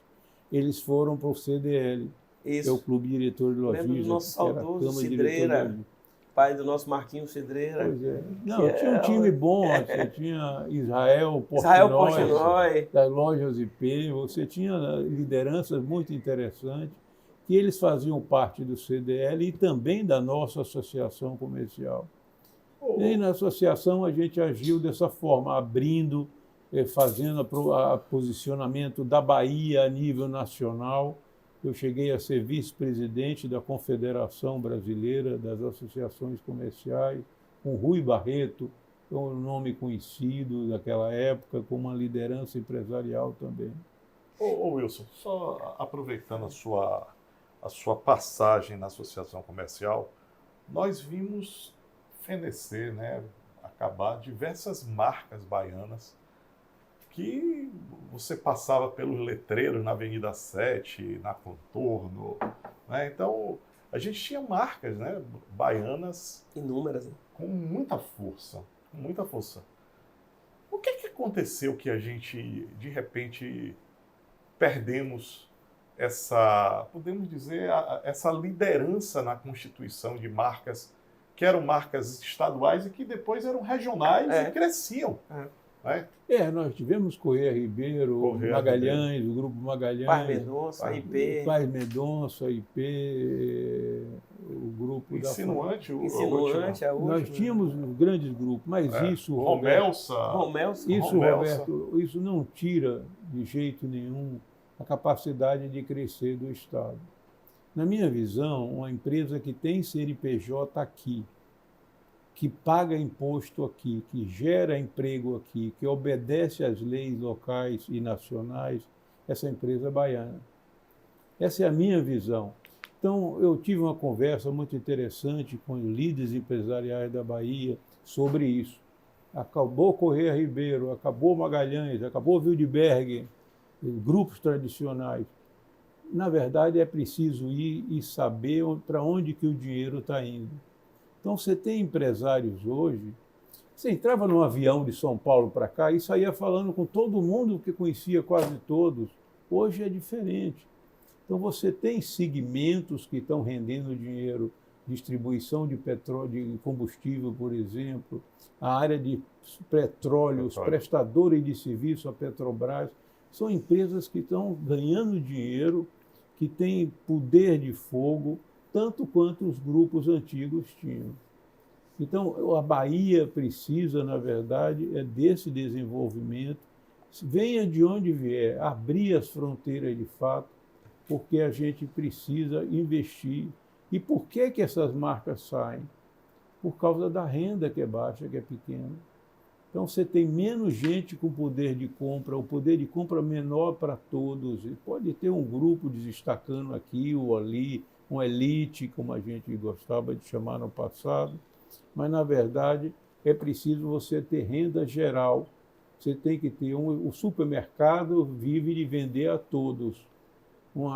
eles foram para o CDL, que é o Clube Diretor de Lojistas. Lembro do nosso saudoso Cidreira, pai do nosso Marquinhos Cidreira. Pois é. Não, tinha um time bom, você tinha Israel Portnoy, das lojas IP, você tinha lideranças muito interessantes, que eles faziam parte do CDL e também da nossa associação comercial. E na associação a gente agiu dessa forma, abrindo, fazendo o posicionamento da Bahia a nível nacional. Eu cheguei a ser vice-presidente da Confederação Brasileira das Associações Comerciais, com Rui Barreto, um nome conhecido daquela época, com uma liderança empresarial também. Ô Wilson, só aproveitando a sua passagem na Associação Comercial, nós vimos fenecer, né, acabar diversas marcas baianas que você passava pelos letreiros na Avenida 7, na Contorno, né? Então, a gente tinha marcas, né, baianas inúmeras, né? Com muita força, com muita força. O que aconteceu que a gente, de repente, perdemos essa, podemos dizer, essa liderança na constituição de marcas que eram marcas estaduais e que depois eram regionais e cresciam. Né? Nós tivemos Corrêa Ribeiro, Magalhães, o Grupo Magalhães, Paz Mendonça, IP, o grupo Insinuante, Insinuante, nós tínhamos grandes grupos, mas isso, Romelsa, Roberto, isso não tira de jeito nenhum a capacidade de crescer do Estado. Na minha visão, uma empresa que tem CNPJ aqui, que paga imposto aqui, que gera emprego aqui, que obedece às leis locais e nacionais, essa empresa é baiana. Essa é a minha visão. Então, eu tive uma conversa muito interessante com líderes empresariais da Bahia sobre isso. Acabou Corrêa Ribeiro, acabou Magalhães, acabou Wildberg, grupos tradicionais. Na verdade, é preciso ir e saber para onde que o dinheiro está indo. Então, você tem empresários hoje, você entrava num avião de São Paulo para cá e saía falando com todo mundo que conhecia quase todos. Hoje é diferente. Então, você tem segmentos que estão rendendo dinheiro, distribuição de petróleo, de combustível, por exemplo, a área de petróleo, os prestadores de serviço, a Petrobras, são empresas que estão ganhando dinheiro, que têm poder de fogo, tanto quanto os grupos antigos tinham. Então, a Bahia precisa, na verdade, desse desenvolvimento, venha de onde vier, abrir as fronteiras de fato, porque a gente precisa investir. E por que essas marcas saem? Por causa da renda que é baixa, que é pequena. Então, você tem menos gente com poder de compra, o poder de compra menor para todos. E pode ter um grupo destacando aqui ou ali, uma elite, como a gente gostava de chamar no passado, mas, na verdade, é preciso você ter renda geral. Você tem que ter o supermercado vive de vender a todos.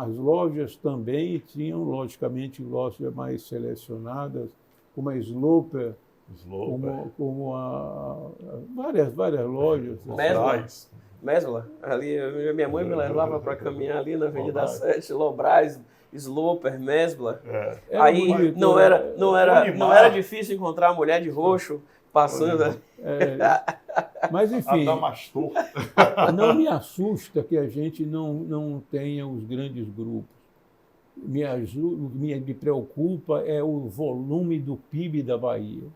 As lojas também tinham, logicamente, lojas mais selecionadas, como a Sloper, várias lojas. Mesbla. Ali, minha mãe me levava para caminhar ali na Avenida 7, Lobras, Sloper, Mesbla. Aí bonito, não era difícil encontrar a mulher de roxo passando. Mas, enfim, não me assusta que a gente não tenha os grandes grupos. Me preocupa é o volume do PIB da Bahia.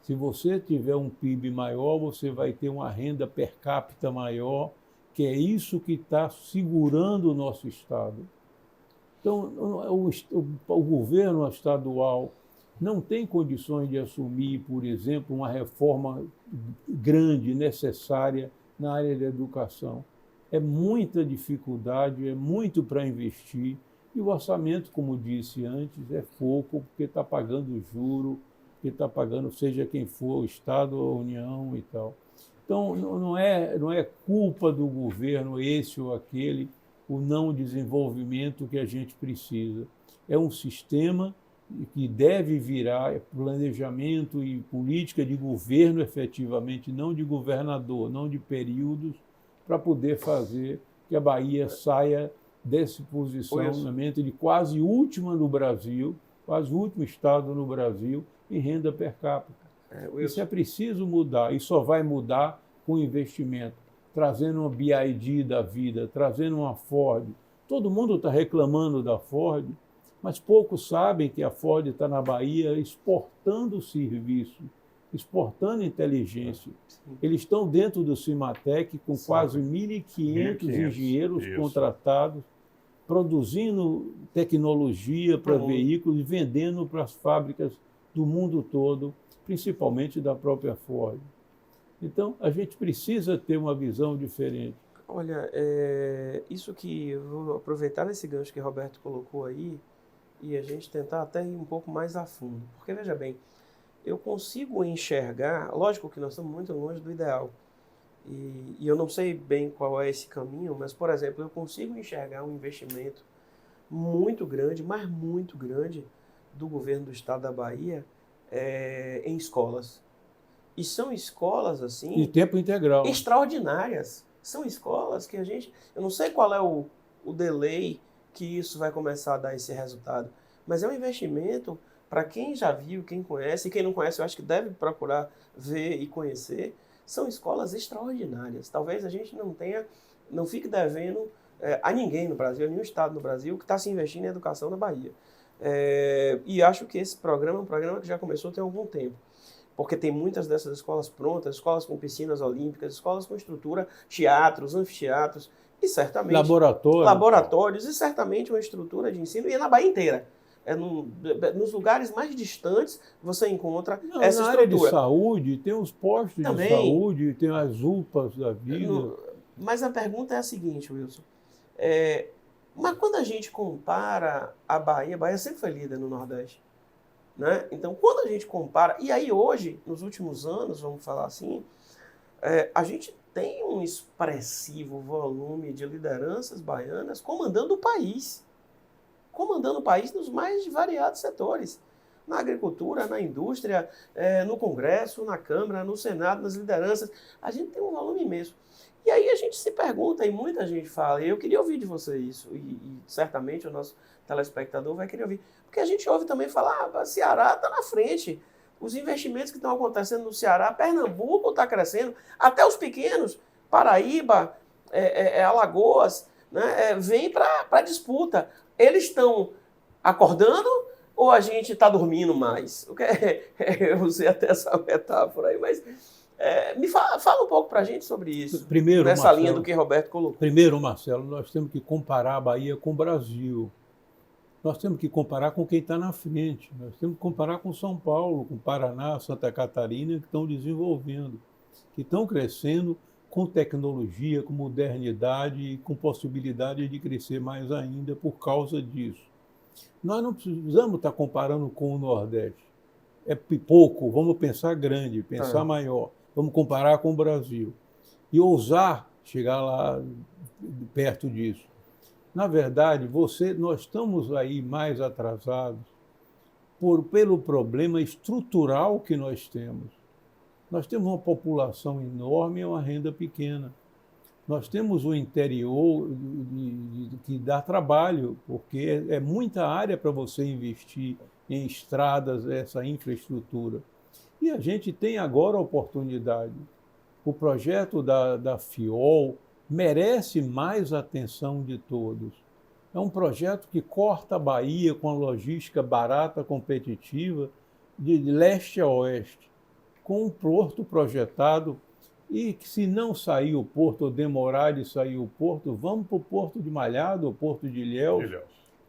Se você tiver um PIB maior, você vai ter uma renda per capita maior, que é isso que está segurando o nosso Estado. Então, o governo estadual não tem condições de assumir, por exemplo, uma reforma grande, necessária na área da educação. É muita dificuldade, é muito para investir, e o orçamento, como disse antes, é pouco, porque está pagando juro, que está pagando, seja quem for, o Estado ou a União e tal. Então, não é culpa do governo, esse ou aquele, o não desenvolvimento que a gente precisa. É um sistema que deve virar planejamento e política de governo, efetivamente, não de governador, não de períodos, para poder fazer que a Bahia saia desse posicionamento de quase última no Brasil, quase último estado no Brasil, em renda per capita. Isso é preciso mudar, e só vai mudar com investimento, trazendo uma BYD da vida, trazendo uma Ford. Todo mundo está reclamando da Ford, mas poucos sabem que a Ford está na Bahia exportando serviço, exportando inteligência. Eles estão dentro do Cimatec com quase 1.500 engenheiros contratados, produzindo tecnologia para veículos e vendendo para as fábricas do mundo todo, principalmente da própria Ford. Então, a gente precisa ter uma visão diferente. Olha, isso que eu vou aproveitar nesse gancho que o Roberto colocou aí e a gente tentar até ir um pouco mais a fundo. Porque, veja bem, eu consigo enxergar, lógico que nós estamos muito longe do ideal, e eu não sei bem qual é esse caminho, mas, por exemplo, eu consigo enxergar um investimento muito grande, mas muito grande, do governo do estado da Bahia em escolas. E são escolas, assim... E tempo integral. Extraordinárias. São escolas que eu não sei qual é o delay que isso vai começar a dar esse resultado, mas é um investimento para quem já viu, quem conhece, e quem não conhece eu acho que deve procurar ver e conhecer. São escolas extraordinárias. Talvez a gente não fique devendo a ninguém no Brasil, a nenhum estado no Brasil que está se investindo em educação na Bahia. E acho que esse programa é um programa que já começou tem algum tempo, porque tem muitas dessas escolas prontas, escolas com piscinas olímpicas, escolas com estrutura, teatros, anfiteatros, e certamente... Laboratórios, e certamente uma estrutura de ensino, e é na Bahia inteira. Nos lugares mais distantes você encontra essa estrutura. Na área de saúde, tem os postos de saúde, tem as UPAs da vida. Mas a pergunta é a seguinte, Wilson. Mas quando a gente compara a Bahia sempre foi líder no Nordeste. Né? Então, quando a gente compara... E aí hoje, nos últimos anos, vamos falar assim, a gente tem um expressivo volume de lideranças baianas comandando o país. Comandando o país nos mais variados setores. Na agricultura, na indústria, no Congresso, na Câmara, no Senado, nas lideranças. A gente tem um volume imenso. E aí a gente se pergunta, e muita gente fala, e eu queria ouvir de você isso, e certamente o nosso telespectador vai querer ouvir, porque a gente ouve também falar, Ceará está na frente, os investimentos que estão acontecendo no Ceará, Pernambuco está crescendo, até os pequenos, Paraíba, Alagoas, né, vem para a disputa. Eles estão acordando ou a gente está dormindo mais? Eu usei até essa metáfora aí, mas Fala um pouco para a gente sobre isso, Primeiro, nessa Marcelo, linha do que Roberto colocou. Primeiro, Marcelo, nós temos que comparar a Bahia com o Brasil. Nós temos que comparar com quem está na frente. Nós temos que comparar com São Paulo, com Paraná, Santa Catarina, que estão desenvolvendo, que estão crescendo com tecnologia, com modernidade e com possibilidade de crescer mais ainda por causa disso. Nós não precisamos estar comparando com o Nordeste. É pouco, vamos pensar grande, pensar maior. Vamos comparar com o Brasil. E ousar chegar lá perto disso. Na verdade, nós estamos aí mais atrasados pelo problema estrutural que nós temos. Nós temos uma população enorme e uma renda pequena. Nós temos o interior que dá trabalho, porque é muita área para você investir em estradas, essa infraestrutura. E a gente tem agora a oportunidade. O projeto da FIOL merece mais atenção de todos. É um projeto que corta a Bahia com a logística barata, competitiva, de leste a oeste, com um porto projetado e que, se não sair o porto ou demorar de sair o porto, vamos para o Porto de Malhado, o Porto de Ilhéus,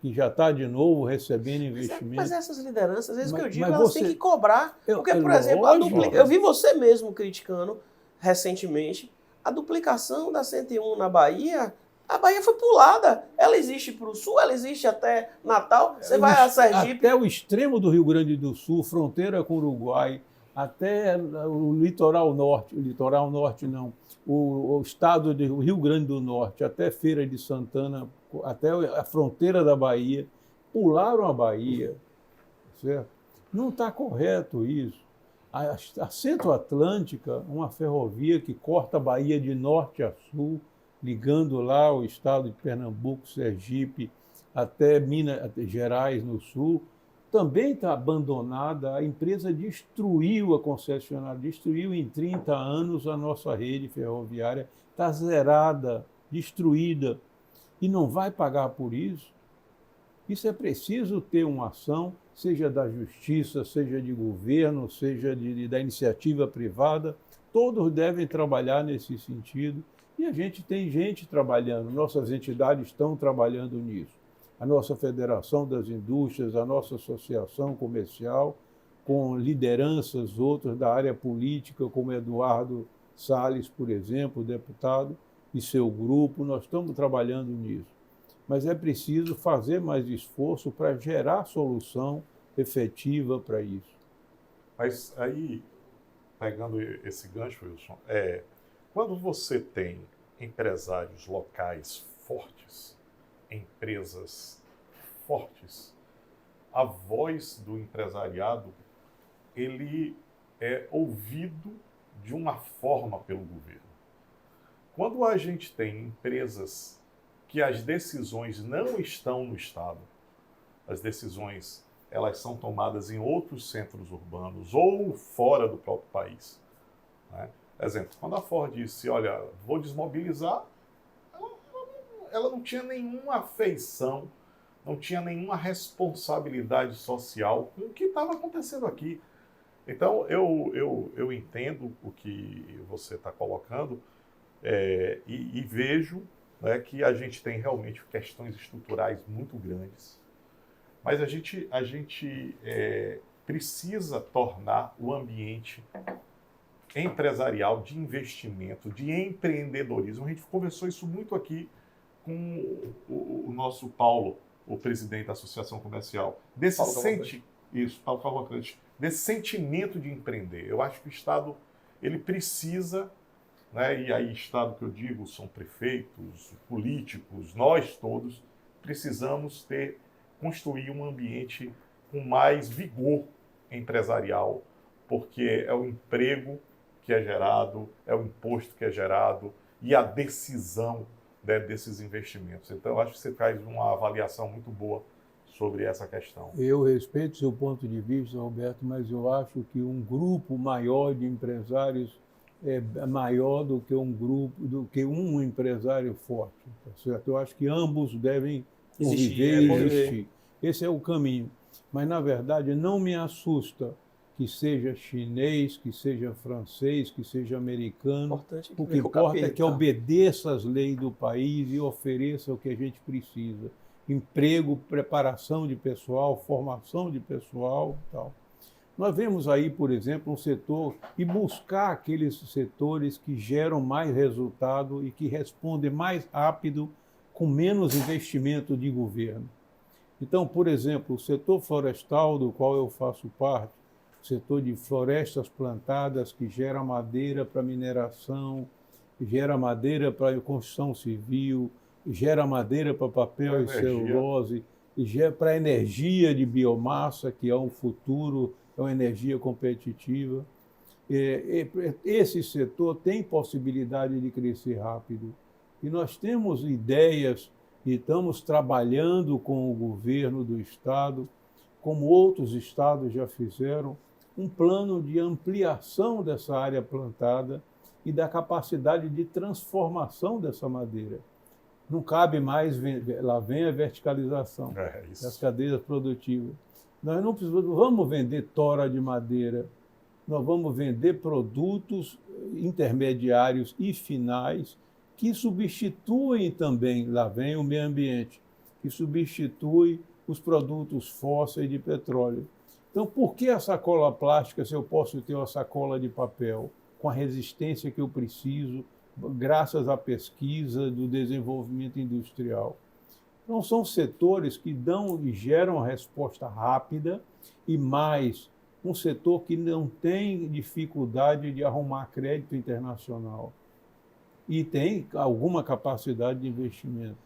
que já está de novo recebendo investimento. Mas essas lideranças, que eu digo, elas têm que cobrar. Porque, por exemplo, lógico, eu vi você mesmo criticando recentemente a duplicação da 101 na Bahia. A Bahia foi pulada. Ela existe para o sul, ela existe até Natal. Você vai a Sergipe. Até o extremo do Rio Grande do Sul, fronteira com o Uruguai, até o litoral norte não, o estado do Rio Grande do Norte, até Feira de Santana, até a fronteira da Bahia, pularam a Bahia, certo? Não está correto isso. A Centro-Atlântica, uma ferrovia que corta a Bahia de norte a sul, ligando lá o estado de Pernambuco, Sergipe, até Minas Gerais no sul, também está abandonada. A empresa destruiu a concessionária, destruiu em 30 anos a nossa rede ferroviária, está zerada, destruída, e não vai pagar por isso. Isso é preciso ter uma ação, seja da justiça, seja de governo, seja da iniciativa privada, todos devem trabalhar nesse sentido, e a gente tem gente trabalhando, nossas entidades estão trabalhando nisso. A nossa Federação das Indústrias, a nossa Associação Comercial, com lideranças outras da área política, como Eduardo Salles, por exemplo, deputado, e seu grupo, nós estamos trabalhando nisso. Mas é preciso fazer mais esforço para gerar solução efetiva para isso. Mas aí, pegando esse gancho, Wilson, quando você tem empresários locais fortes, empresas fortes, a voz do empresariado ele é ouvido de uma forma pelo governo. Quando a gente tem empresas que as decisões não estão no Estado, as decisões elas são tomadas em outros centros urbanos ou fora do próprio país, né? Exemplo, quando a Ford disse, olha, vou desmobilizar, ela não tinha nenhuma afeição, não tinha nenhuma responsabilidade social com o que estava acontecendo aqui. Então, eu entendo o que você está colocando e vejo, né, que a gente tem realmente questões estruturais muito grandes, mas a gente precisa tornar o ambiente empresarial, de investimento, de empreendedorismo. A gente conversou isso muito aqui com o nosso Paulo, o presidente da Associação Comercial, desse sentimento de empreender. Eu acho que o Estado ele precisa, né, e aí Estado que eu digo são prefeitos, políticos, nós todos precisamos construir um ambiente com mais vigor empresarial, porque é o emprego que é gerado, é o imposto que é gerado e a decisão, né, desses investimentos. Então, eu acho que você faz uma avaliação muito boa sobre essa questão. Eu respeito o seu ponto de vista, Roberto, mas eu acho que um grupo maior de empresários é maior do que um empresário forte, tá certo? Eu acho que ambos devem conviver e existir. Esse é o caminho. Mas, na verdade, não me assusta que seja chinês, que seja francês, que seja americano. Importante O que importa é que obedeça às leis do país e ofereça o que a gente precisa. Emprego, preparação de pessoal, formação de pessoal e tal. Nós vemos aí, por exemplo, um setor e buscar aqueles setores que geram mais resultado e que respondem mais rápido com menos investimento de governo. Então, por exemplo, o setor florestal, do qual eu faço parte, o setor de florestas plantadas que gera madeira para mineração, gera madeira para construção civil, gera madeira para papel e celulose, e gera para energia de biomassa, que é um futuro, é uma energia competitiva. Esse setor tem possibilidade de crescer rápido. E nós temos ideias e estamos trabalhando com o governo do Estado, como outros estados já fizeram, um plano de ampliação dessa área plantada e da capacidade de transformação dessa madeira. Não cabe mais, lá vem a verticalização das cadeias produtivas. Nós não vamos vender tora de madeira, nós vamos vender produtos intermediários e finais que substituem também, lá vem o meio ambiente, que substitui os produtos fósseis de petróleo. Então, por que a sacola plástica se eu posso ter uma sacola de papel com a resistência que eu preciso, graças à pesquisa do desenvolvimento industrial? Então, são setores que dão e geram a resposta rápida e mais um setor que não tem dificuldade de arrumar crédito internacional e tem alguma capacidade de investimento.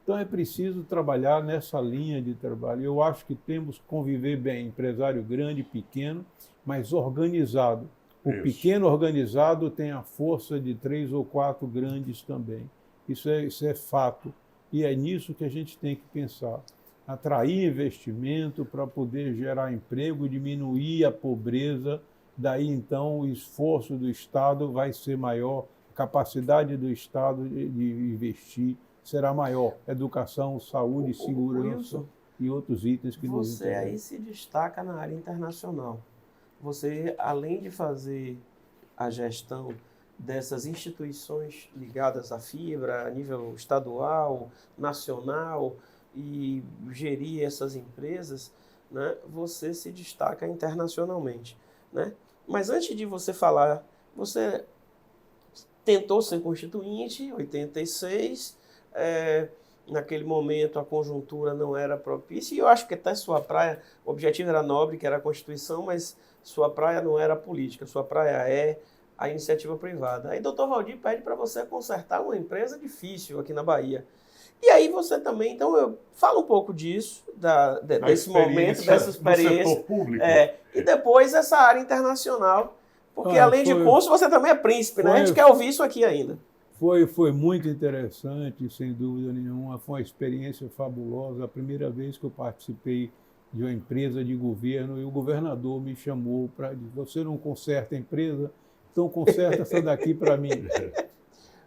Então, é preciso trabalhar nessa linha de trabalho. Eu acho que temos que conviver bem, empresário grande, pequeno, mas organizado. O pequeno organizado tem a força de 3 ou 4 grandes também. Isso é fato. E é nisso que a gente tem que pensar. Atrair investimento para poder gerar emprego, diminuir a pobreza. Daí, então, o esforço do Estado vai ser maior, a capacidade do Estado de investir será maior. Educação, saúde, segurança e outros itens que nos interessam. Você aí se destaca na área internacional. Você, além de fazer a gestão dessas instituições ligadas à fibra, a nível estadual, nacional, e gerir essas empresas, né, você se destaca internacionalmente, né? Mas antes de você falar, você tentou ser constituinte em 86, naquele momento a conjuntura não era propícia, e eu acho que até sua praia, o objetivo era nobre, que era a Constituição, mas sua praia não era a política, sua praia é a iniciativa privada. Aí doutor Valdir pede para você consertar uma empresa difícil aqui na Bahia. E aí você também, então fala um pouco disso, desse momento, dessa experiência. E depois essa área internacional, porque além de cônsul, você também é príncipe, né? A gente quer ouvir isso aqui ainda. Foi muito interessante, sem dúvida nenhuma. Foi uma experiência fabulosa. A primeira vez que eu participei de uma empresa de governo e o governador me chamou para dizer: você não conserta a empresa, então conserta essa daqui para mim.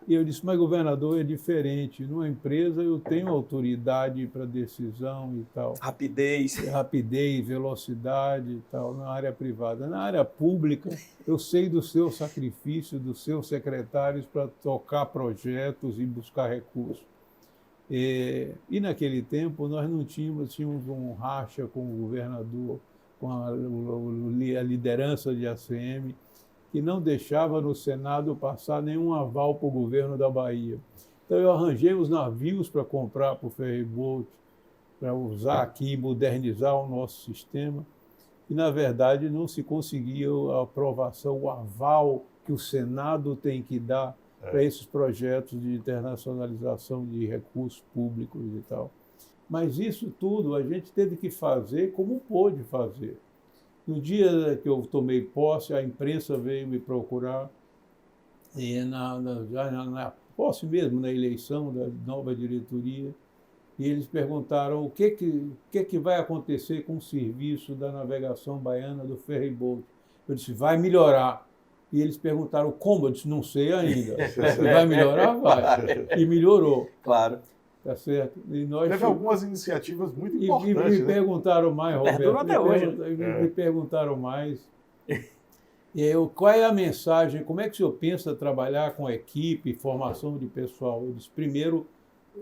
E eu disse: mas governador, é diferente. Numa empresa eu tenho autoridade para decisão e tal. Rapidez, velocidade e tal, na área privada. Na área pública, eu sei do seu sacrifício, dos seus secretários para tocar projetos e buscar recursos. E naquele tempo nós não tínhamos um racha com o governador, com a liderança de ACM, que não deixava no Senado passar nenhum aval para o governo da Bahia. Então eu arranjei os navios para comprar para o ferryboat, para usar aqui, modernizar o nosso sistema, e na verdade não se conseguia a aprovação, o aval que o Senado tem que dar para esses projetos de internacionalização de recursos públicos e tal. Mas isso tudo a gente teve que fazer como pôde fazer. No dia que eu tomei posse, a imprensa veio me procurar, e na posse mesmo, na eleição da nova diretoria, e eles perguntaram o que vai acontecer com o serviço da navegação baiana do ferryboat. Eu disse: vai melhorar. E eles perguntaram como? Eu disse: não sei ainda. Vai melhorar? Vai. E melhorou. Claro. Tá certo? E teve algumas iniciativas muito importantes. Me perguntaram mais, Roberto. Até hoje. Me perguntaram mais. E eu, qual é a mensagem? Como é que o senhor pensa trabalhar com equipe, formação de pessoal? Eu disse, primeiro,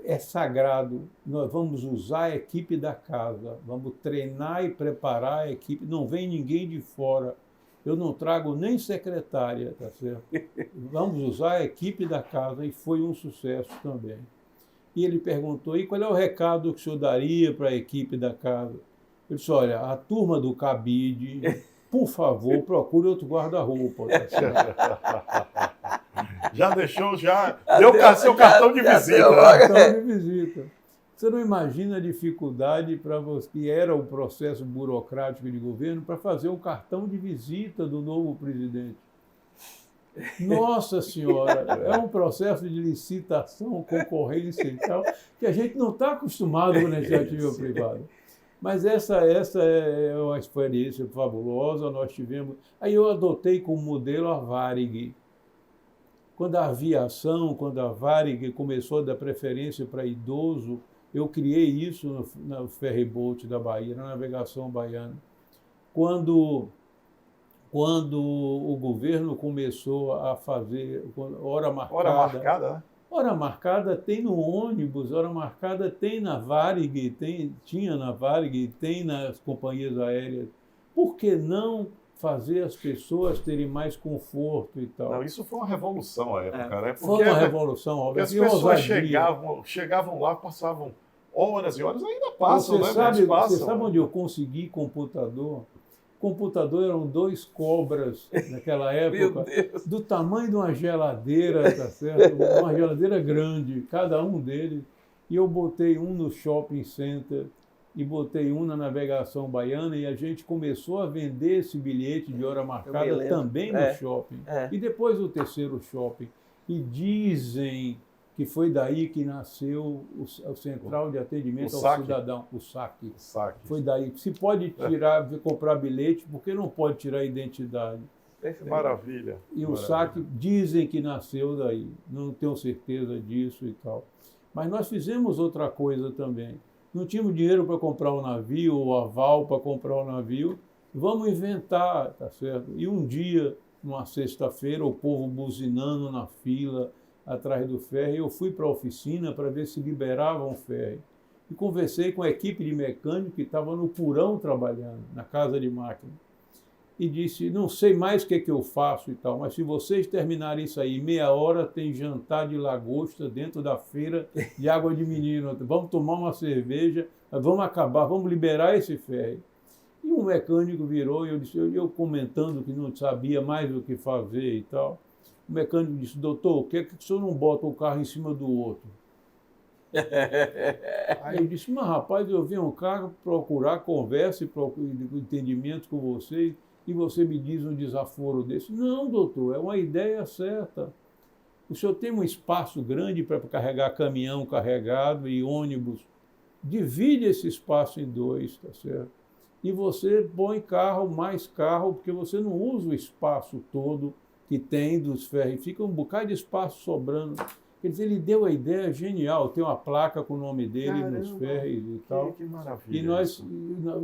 é sagrado, nós vamos usar a equipe da casa, vamos treinar e preparar a equipe, não vem ninguém de fora, eu não trago nem secretária, tá certo? Vamos usar a equipe da casa, e foi um sucesso também. E ele perguntou, e qual é o recado que o senhor daria para a equipe da casa? Eu disse, olha, a turma do cabide, por favor, procure outro guarda-roupa. Tá certo? Já deixou, já deu seu cartão de visita. Cartão de visita. Você não imagina a dificuldade para você, que era o processo burocrático de governo, para fazer o cartão de visita do novo presidente. Nossa Senhora, é um processo de licitação, concorrência e tal, que a gente não está acostumado com a iniciativa privada. Mas essa é uma experiência fabulosa, nós tivemos... Aí eu adotei como modelo a Varig. Quando a aviação, quando a Varig começou a dar preferência para idoso, eu criei isso no ferryboat da Bahia, na navegação baiana. Quando o governo começou a fazer hora marcada... Hora marcada, né? Hora marcada tem no ônibus, hora marcada tem na Varig, tinha na Varig, tem nas companhias aéreas. Por que não fazer as pessoas terem mais conforto e tal? Não, isso foi uma revolução à época, né? Foi uma revolução, Robert. Porque as pessoas chegavam lá, passavam horas e horas, ainda passam, né? Você sabe onde eu consegui computador? Computador eram 2 cobras naquela época, do tamanho de uma geladeira, tá certo? Uma geladeira grande, cada um deles. E eu botei um no shopping center e botei um na navegação baiana, e a gente começou a vender esse bilhete de hora marcada também no shopping. E depois o terceiro shopping. E dizem que foi daí que nasceu o Central de Atendimento ao Cidadão, o SAC. Foi daí. Se pode comprar bilhete, por que não pode tirar a identidade? Maravilha. E o SAC dizem que nasceu daí. Não tenho certeza disso e tal. Mas nós fizemos outra coisa também. Não tínhamos dinheiro para comprar um navio, ou aval para comprar um navio. Vamos inventar, tá certo? E um dia, numa sexta-feira, o povo buzinando na fila, atrás do ferry, eu fui para a oficina para ver se liberavam o ferry. E conversei com a equipe de mecânico que estava no porão trabalhando, na casa de máquina. E disse, não sei mais o que eu faço e tal, mas se vocês terminarem isso aí, meia hora tem jantar de lagosta dentro da feira de Água de Menino. Vamos tomar uma cerveja, vamos acabar, vamos liberar esse ferry. E um mecânico virou, e eu comentando que não sabia mais o que fazer e tal. O mecânico disse, doutor, por que o senhor não bota o carro em cima do outro? Aí eu disse, mas rapaz, eu venho um carro procurar conversa e entendimento com você, e você me diz um desaforo desse. Não, doutor, é uma ideia certa. O senhor tem um espaço grande para carregar caminhão carregado e ônibus. Divide esse espaço em 2, tá certo? E você põe mais carro, porque você não usa o espaço todo que tem dos ferros, fica um bocado de espaço sobrando. Quer dizer, ele deu a ideia genial, tem uma placa com o nome dele nos ferros e tal. Que maravilha. E nós,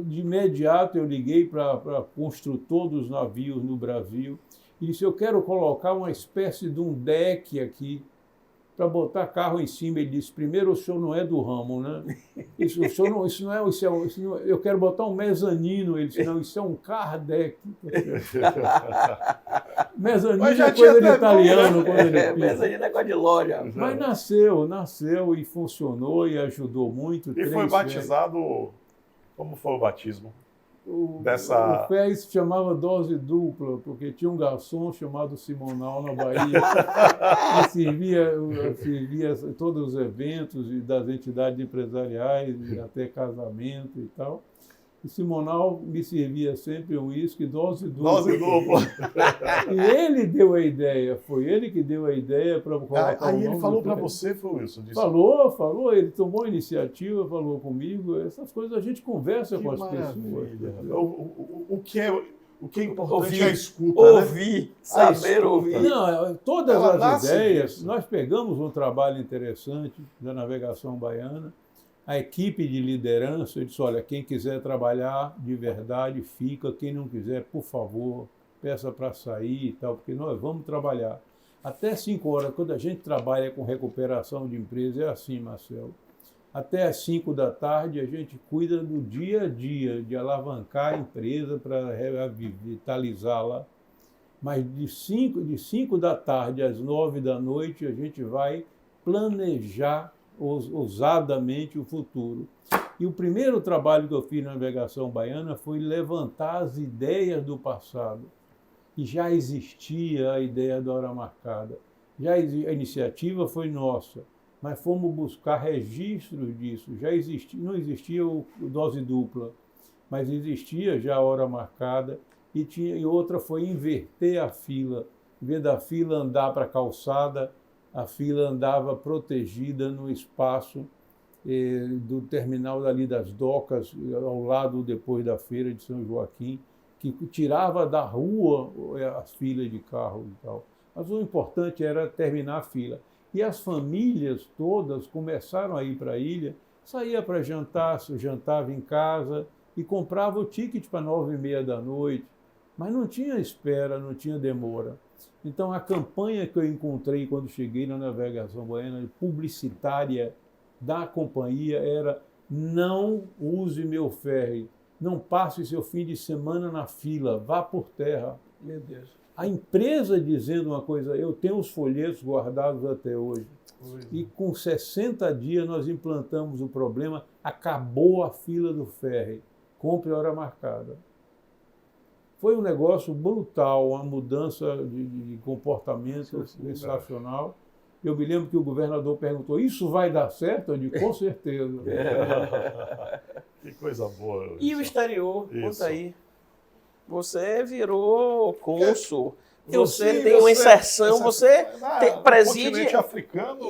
de imediato, eu liguei para construtor dos navios no Brasil e disse, eu quero colocar uma espécie de um deck aqui para botar carro em cima. Ele disse, primeiro, o senhor não é do ramo, né? Isso não é, eu quero botar um mezanino. Ele disse, não, isso é um car deck. Mezanino é coisa de italiano. Mezanino é coisa de loja. Mas nasceu e funcionou e ajudou muito. E foi batizado, como foi o batismo? O ferry se chamava Dose Dupla, porque tinha um garçom chamado Simonal na Bahia, que servia todos os eventos das entidades empresariais, até casamento e tal. E Simonal me servia sempre um uísque Dose Dupla. Dose Dupla. E ele deu a ideia, foi ele que deu a ideia para colocar Aí ele falou para você, foi Wilson? Falou, ele tomou a iniciativa, falou comigo, essas coisas a gente conversa com as pessoas. O que é importante é a escuta, ouvir, saber ouvir. Não, todas as ideias, nós pegamos um trabalho interessante da navegação baiana, a equipe de liderança, eu disse, olha, quem quiser trabalhar de verdade, fica, quem não quiser, por favor, peça para sair e tal, porque nós vamos trabalhar. Até 5 horas, quando a gente trabalha com recuperação de empresa, é assim, Marcelo. Até às 5 da tarde, a gente cuida do dia a dia, de alavancar a empresa para revitalizá-la. Mas de 5 da tarde às 9 da noite, a gente vai planejar ousadamente o futuro. E o primeiro trabalho que eu fiz na navegação baiana foi levantar as ideias do passado. E já existia a ideia da hora marcada. A iniciativa foi nossa, mas fomos buscar registros disso. Já existia, não existia o dose dupla, mas existia já a hora marcada. E outra foi inverter a fila. Em vez da fila andar para a calçada, a fila andava protegida no espaço do terminal ali das docas, ao lado depois da feira de São Joaquim, que tirava da rua as filas de carro e tal. Mas o importante era terminar a fila. E as famílias todas começaram a ir para a ilha, saía para jantar, jantava em casa e comprava o ticket para 9h30 da noite. Mas não tinha espera, não tinha demora. Então, a campanha que eu encontrei quando cheguei na navegação baiana, publicitária da companhia, era: não use meu ferry, não passe seu fim de semana na fila, vá por terra. Meu Deus. A empresa dizendo uma coisa, eu tenho os folhetos guardados até hoje. E com 60 dias nós implantamos o problema, acabou a fila do ferry, compre a hora marcada. Foi um negócio brutal, uma mudança de comportamento sensacional. Eu me lembro que o governador perguntou: isso vai dar certo? Eu disse: com certeza. Que coisa boa. E o exterior? Isso. Conta aí. Você virou cônsul. Você Sim, tem uma inserção, você preside. O continente africano.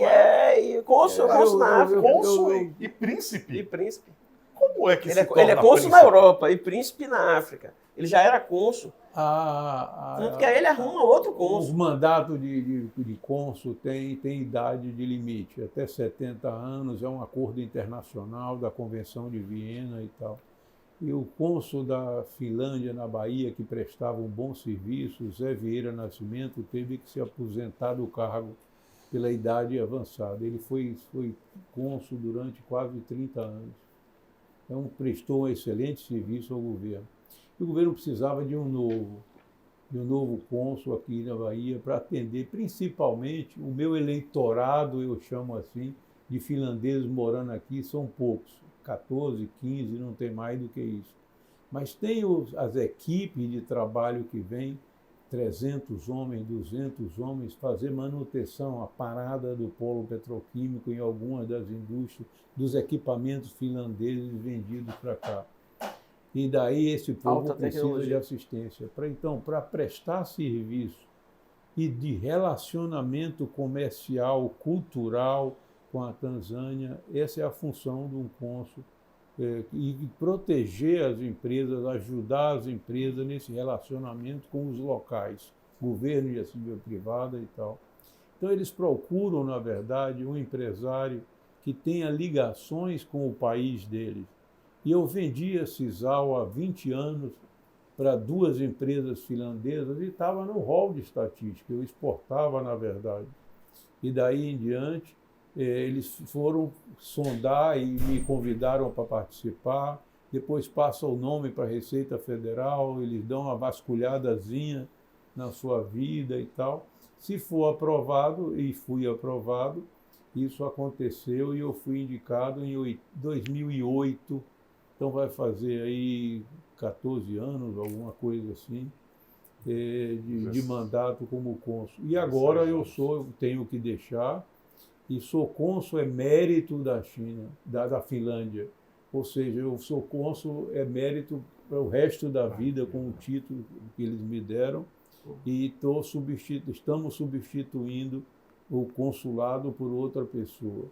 E cônsul na África. Cônsul e príncipe. E príncipe. Como é que Ele se torna é cônsul príncipe? na Europa e príncipe na África. Ele já era cônsul. Tanto que aí ele arruma outro Os cônsul. mandatos de cônsul têm idade de limite, até 70 anos, é um acordo internacional da Convenção de Viena e tal. E o cônsul da Finlândia, na Bahia, que prestava um bom serviço, Zé Vieira Nascimento, teve que se aposentar do cargo pela idade avançada. Ele foi cônsul durante quase 30 anos. Então, prestou um excelente serviço ao governo. E o governo precisava de um novo cônsul aqui na Bahia para atender principalmente o meu eleitorado, eu chamo assim, de finlandeses morando aqui, são poucos, 14, 15, não tem mais do que isso. Mas tem as equipes de trabalho que vêm, 300 homens, 200 homens, fazer manutenção, a parada do polo petroquímico em algumas das indústrias, dos equipamentos finlandeses vendidos para cá. E daí esse povo precisa de assistência. Então, para prestar serviço e de relacionamento comercial, cultural com a Tanzânia, essa é a função de um cônsul. E proteger as empresas, ajudar as empresas nesse relacionamento com os locais, governo e iniciativa privada e tal. Então, eles procuram, na verdade, um empresário que tenha ligações com o país deles. E eu vendia sisal há 20 anos para 2 empresas finlandesas e estava no rol de estatística, eu exportava, na verdade. E daí em diante, eles foram sondar e me convidaram para participar. Depois passa o nome para a Receita Federal, eles dão uma vasculhadazinha na sua vida e tal. Se for aprovado, e fui aprovado, isso aconteceu e eu fui indicado em 2008. Então vai fazer aí 14 anos, alguma coisa assim, de mandato como cônsul. E agora eu tenho que deixar, e sou cônsul emérito da China, da Finlândia. Ou seja, eu sou cônsul emérito para o resto da vida com o título que eles me deram, e estamos substituindo o consulado por outra pessoa.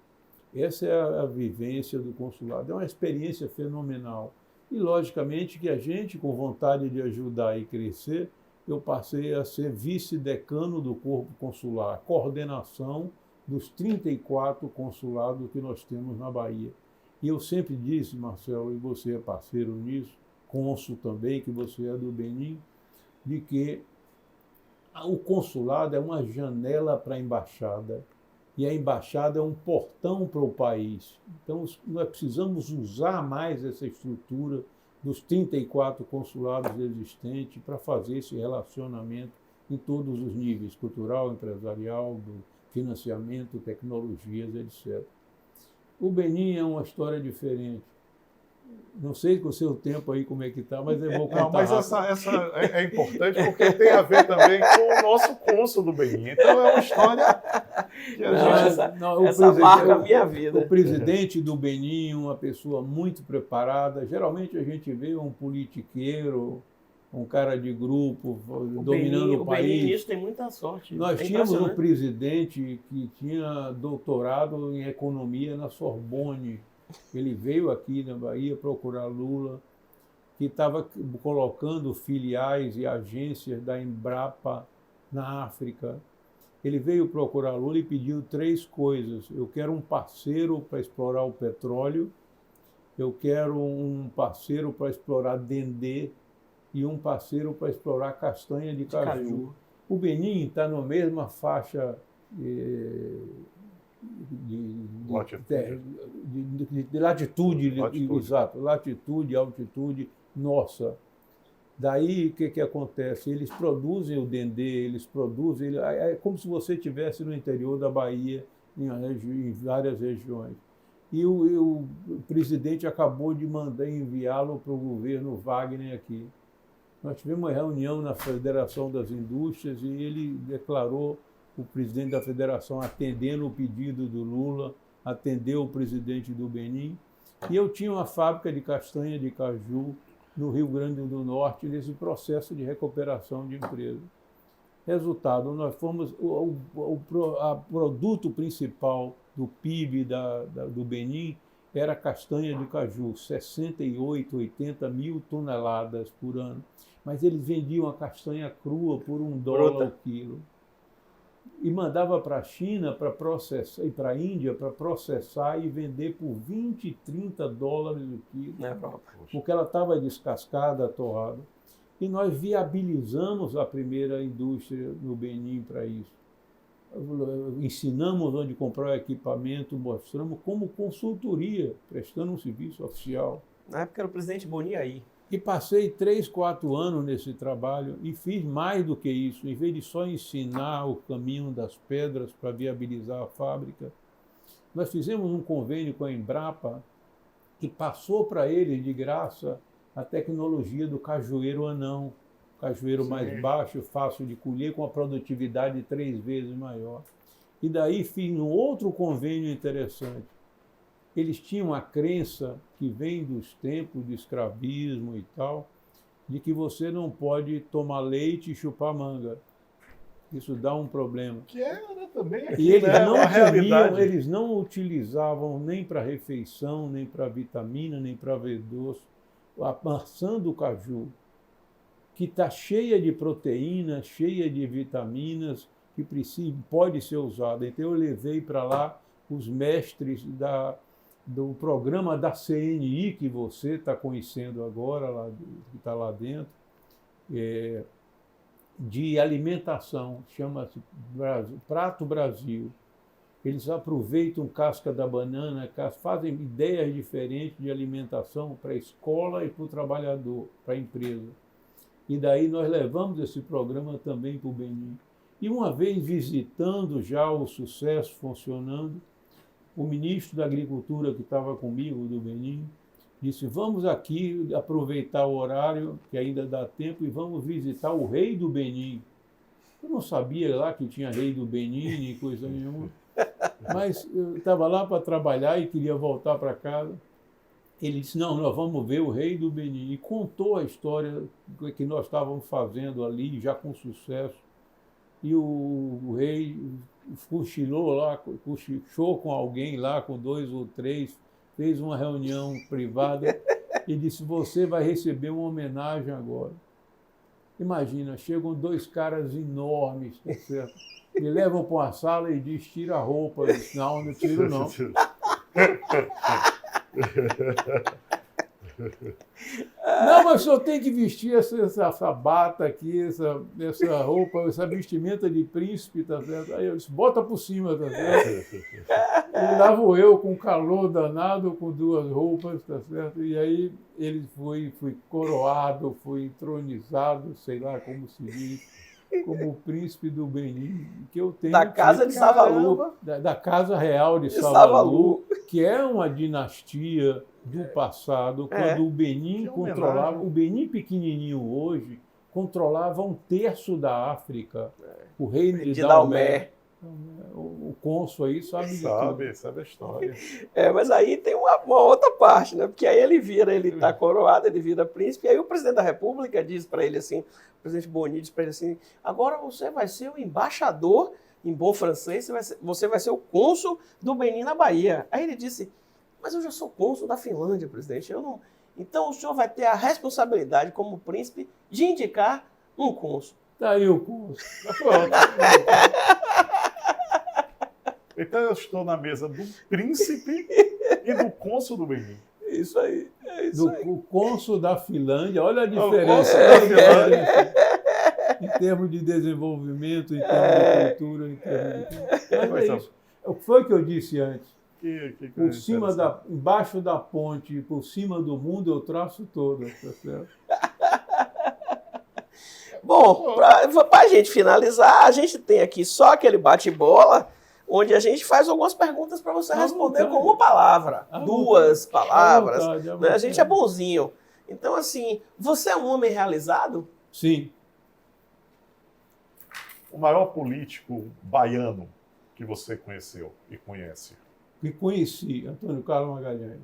Essa é a vivência do consulado. É uma experiência fenomenal. E, logicamente, que a gente, com vontade de ajudar e crescer, eu passei a ser vice-decano do Corpo Consular, coordenação dos 34 consulados que nós temos na Bahia. E eu sempre disse, Marcelo, e você é parceiro nisso, cônsul também, que você é do Benin, de que o consulado é uma janela para a embaixada e a embaixada é um portão para o país. Então, nós precisamos usar mais essa estrutura dos 34 consulados existentes para fazer esse relacionamento em todos os níveis, cultural, empresarial, do financiamento, tecnologias, etc. O Benin é uma história diferente. Não sei com o seu tempo aí como é que está, mas eu vou contar. Não, mas essa é importante porque tem a ver também com o nosso cônsul do Benin. Então é uma história que essa marca a minha vida. O presidente do Benin, uma pessoa muito preparada. Geralmente a gente vê um politiqueiro, um cara de grupo dominando o país. O Benin nisso tem muita sorte. Nós tínhamos um presidente que tinha doutorado em economia na Sorbonne. Ele veio aqui na Bahia procurar Lula, que estava colocando filiais e agências da Embrapa na África. Ele veio procurar Lula e pediu 3 coisas. Eu quero um parceiro para explorar o petróleo, eu quero um parceiro para explorar dendê e um parceiro para explorar castanha de caju. O Benin está na mesma faixa de latitude, exato, latitude, altitude nossa. Daí o que acontece? Eles produzem o dendê, eles produzem, é como se você estivesse no interior da Bahia, em várias regiões. E o presidente acabou de mandar enviá-lo para o governo Wagner aqui. Nós tivemos uma reunião na Federação das Indústrias e ele declarou, o presidente da federação atendendo o pedido do Lula, atendeu o presidente do Benin. E eu tinha uma fábrica de castanha de caju no Rio Grande do Norte, nesse processo de recuperação de empresa. Resultado, nós fomos, o produto principal do PIB do Benin era castanha de caju, 68, 80 mil toneladas por ano. Mas eles vendiam a castanha crua por $1 o quilo. E mandava para a China para processar, e para a Índia para processar e vender por 20, 30 dólares o quilo, porque ela estava descascada, torrada. E nós viabilizamos a primeira indústria no Benin para isso. Ensinamos onde comprar o equipamento, mostramos como consultoria, prestando um serviço oficial. Na época era o presidente Boni aí. E passei 3, 4 anos nesse trabalho e fiz mais do que isso. Em vez de só ensinar o caminho das pedras para viabilizar a fábrica, nós fizemos um convênio com a Embrapa que passou para eles de graça a tecnologia do cajueiro anão. Cajueiro mais baixo, fácil de colher, com a produtividade 3 vezes maior. E daí fiz um outro convênio interessante. Eles tinham a crença, que vem dos tempos de escravismo e tal, de que você não pode tomar leite e chupar manga. Isso dá um problema. Que era também aqui, e eles, né? não comiam, eles não utilizavam nem para refeição, nem para vitamina, nem para ver doce, a maçã do caju, que está cheia de proteínas, cheia de vitaminas, que pode ser usada. Então eu levei para lá os mestres do programa da CNI, que você está conhecendo agora, que está lá dentro, de alimentação, chama-se Prato Brasil. Eles aproveitam casca da banana, fazem ideias diferentes de alimentação para a escola e para o trabalhador, para a empresa. E daí nós levamos esse programa também para o Benin. E uma vez visitando já o sucesso funcionando, o ministro da Agricultura que estava comigo, do Benin, disse, vamos aqui aproveitar o horário, que ainda dá tempo, e vamos visitar o rei do Benin. Eu não sabia lá que tinha rei do Benin, nem coisa nenhuma, mas eu estava lá para trabalhar e queria voltar para casa. Ele disse, não, nós vamos ver o rei do Benin. E contou a história que nós estávamos fazendo ali, já com sucesso. E o rei cochichou com alguém lá, com 2 ou 3, fez uma reunião privada e disse, você vai receber uma homenagem agora. Imagina, chegam 2 caras enormes, tá certo? Me levam para uma sala e diz, tira a roupa. Eu disse, não, não tiro não. Não, mas o senhor tem que vestir essa bata aqui, essa roupa, essa vestimenta de príncipe, tá certo? Aí eu disse, bota por cima, tá certo? E lá vou eu com calor danado, com 2 roupas, tá certo? E aí ele foi coroado, foi entronizado, sei lá como se diz, como o príncipe do Benin, que eu tenho... Da casa de Savalu. Da Casa Real de Savalu, Savalu, que é uma dinastia do passado, quando o Benin controlava... O Benin pequenininho hoje controlava 1/3 da África. O reino de Daomé. O cônsul aí sabe de tudo. Sabe a história. Mas aí tem uma outra parte, né? Porque aí ele está coroado, ele vira príncipe, e aí o presidente da República diz para ele assim, o presidente Boni diz para ele assim, agora você vai ser o embaixador, em bom francês, você vai ser o cônsul do Benin na Bahia. Aí ele disse, mas eu já sou cônsul da Finlândia, presidente, eu não... Então o senhor vai ter a responsabilidade como príncipe de indicar um cônsul. Daí o cônsul. Então eu estou na mesa do príncipe e do cônsul do Benin. Isso aí. O cônsul da Finlândia, olha a diferença. O cônsul da Finlândia. Em termos de desenvolvimento, em termos de cultura, em termos de... Mas é isso. Foi o que eu disse antes. Por cima embaixo da ponte, por cima do mundo, eu traço todo, tá certo? Bom, para a gente finalizar, a gente tem aqui só aquele bate-bola, onde a gente faz algumas perguntas para você responder com uma palavra, 2 palavras. Né? A gente é bonzinho. Então, assim, você é um homem realizado? Sim. O maior político baiano que você conheceu e conhece? Que conheci, Antônio Carlos Magalhães.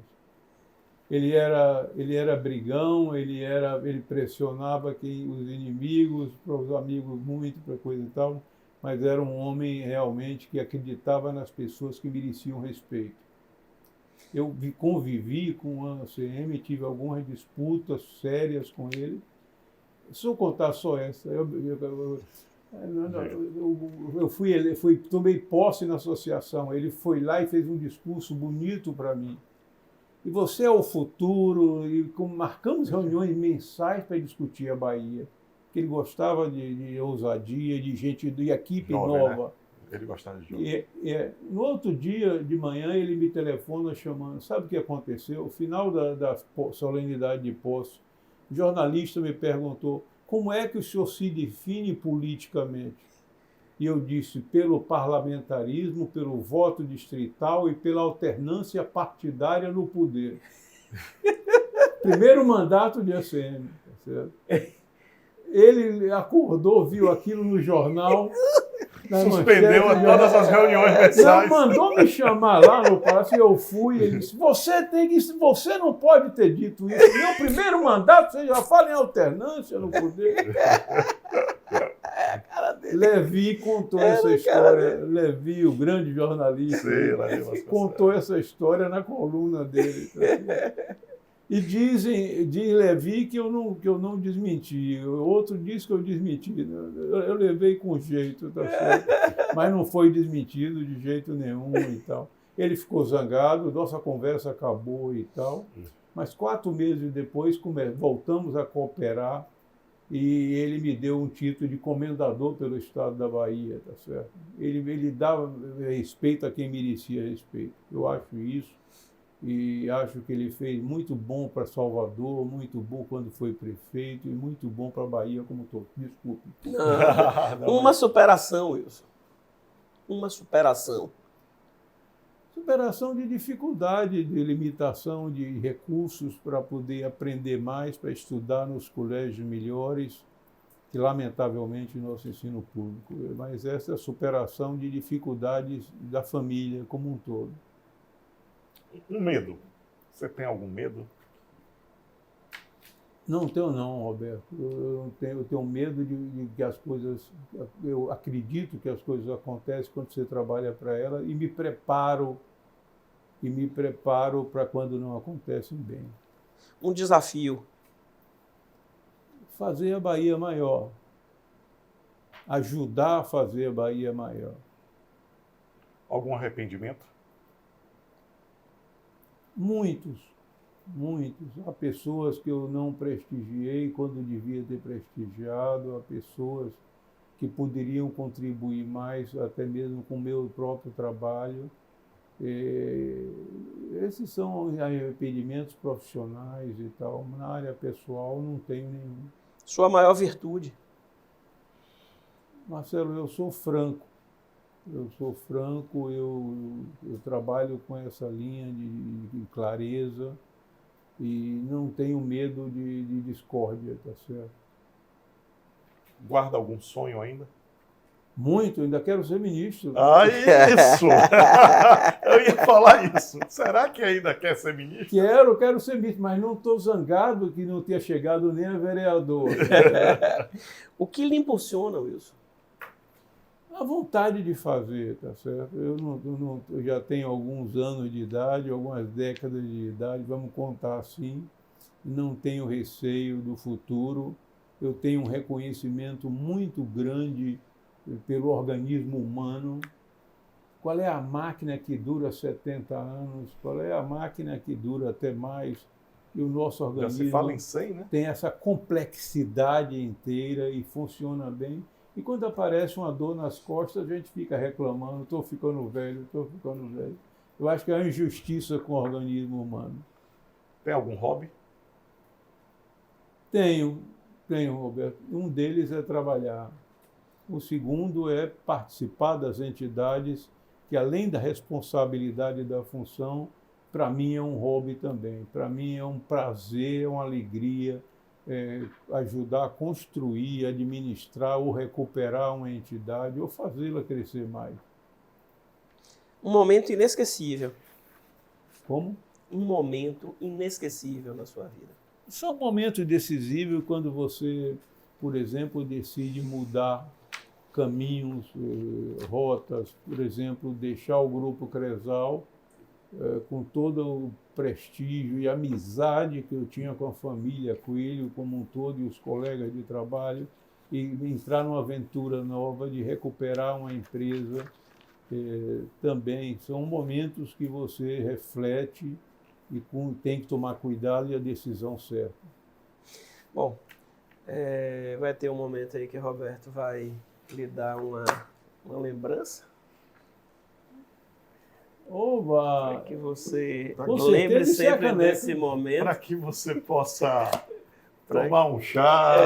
Ele era brigão, ele pressionava os inimigos, para os amigos muito, para coisa e tal, mas era um homem realmente que acreditava nas pessoas que mereciam respeito. Eu convivi com o ACM, tive algumas disputas sérias com ele. Se eu contar só essa, tomei posse na associação, ele foi lá e fez um discurso bonito para mim. E você é o futuro, e marcamos reuniões mensais para discutir a Bahia. Que ele gostava de ousadia, de gente, de equipe jovem, nova. Né? Ele gostava de jovem. No outro dia de manhã, ele me telefona chamando. Sabe o que aconteceu? No final da solenidade de posse, o jornalista me perguntou como é que o senhor se define politicamente? E eu disse, pelo parlamentarismo, pelo voto distrital e pela alternância partidária no poder. Primeiro mandato de ACM, tá certo? Ele acordou, viu aquilo no jornal. Suspendeu todas as reuniões mensais. Mandou me chamar lá no palácio e eu fui. Ele disse, você não pode ter dito isso. Meu primeiro mandato, você já fala em alternância no poder. É a cara dele. Levi contou essa história. Levi, o grande jornalista, contou essa história na coluna dele. E diz Levi que eu não desmenti. Outro diz que eu desmenti. Eu levei com jeito, tá certo? Mas não foi desmentido de jeito nenhum e tal. Ele ficou zangado, nossa conversa acabou e tal. Mas 4 meses depois voltamos a cooperar e ele me deu um título de comendador pelo estado da Bahia, tá certo? Ele dava respeito a quem merecia respeito. Eu acho isso. E acho que ele fez muito bom para Salvador, muito bom quando foi prefeito e muito bom para a Bahia como todo. Desculpe. Uma superação, Wilson. Uma superação. Superação de dificuldade, de limitação de recursos para poder aprender mais, para estudar nos colégios melhores, que lamentavelmente nosso ensino público. Mas essa superação de dificuldades da família como um todo. Um medo. Você tem algum medo? Não tenho não, Roberto. Eu tenho medo de que as coisas... Eu acredito que as coisas acontecem quando você trabalha para ela e me preparo para quando não acontecem bem. Um desafio. Fazer a Bahia maior. Ajudar a fazer a Bahia maior. Algum arrependimento? Muitos. muitos. Há pessoas que eu não prestigiei quando devia ter prestigiado, há pessoas que poderiam contribuir mais, até mesmo com o meu próprio trabalho. Esses são arrependimentos profissionais e tal. Na área pessoal, não tenho nenhum. Sua maior virtude? Marcelo, eu sou franco. Eu trabalho com essa linha de clareza e não tenho medo de discórdia, tá certo? Guarda algum sonho ainda? Muito, ainda quero ser ministro. Ah, isso! Eu ia falar isso. Será que ainda quer ser ministro? Quero ser ministro, mas não estou zangado que não tenha chegado nem a vereador. O que lhe impulsiona, Wilson? A vontade de fazer, tá certo? Eu já tenho alguns anos de idade, algumas décadas de idade, vamos contar assim, não tenho receio do futuro, eu tenho um reconhecimento muito grande pelo organismo humano. Qual é a máquina que dura 70 anos? Qual é a máquina que dura até mais? E o nosso organismo Já se fala em 100, né? tem essa complexidade inteira e funciona bem. E quando aparece uma dor nas costas, a gente fica reclamando, estou ficando velho. Eu acho que é uma injustiça com o organismo humano. Tem algum hobby? Tenho, Roberto. Um deles é trabalhar. O segundo é participar das entidades que, além da responsabilidade da função, para mim é um hobby também. Para mim é um prazer, é uma alegria. Ajudar a construir, administrar ou recuperar uma entidade ou fazê-la crescer mais. Um momento inesquecível. Como? Um momento inesquecível na sua vida. São momentos decisivos quando você, por exemplo, decide mudar caminhos, rotas, por exemplo, deixar o Grupo Cresal com todo o prestígio e amizade que eu tinha com a família Coelho como um todo e os colegas de trabalho, e entrar numa aventura nova de recuperar uma empresa. Também são momentos que você reflete e tem que tomar cuidado e a decisão certa. Bom, vai ter um momento aí que o Roberto vai lhe dar uma lembrança. Oba! Para que você Com lembre certeza, sempre desse momento. Para que você possa tomar um chá,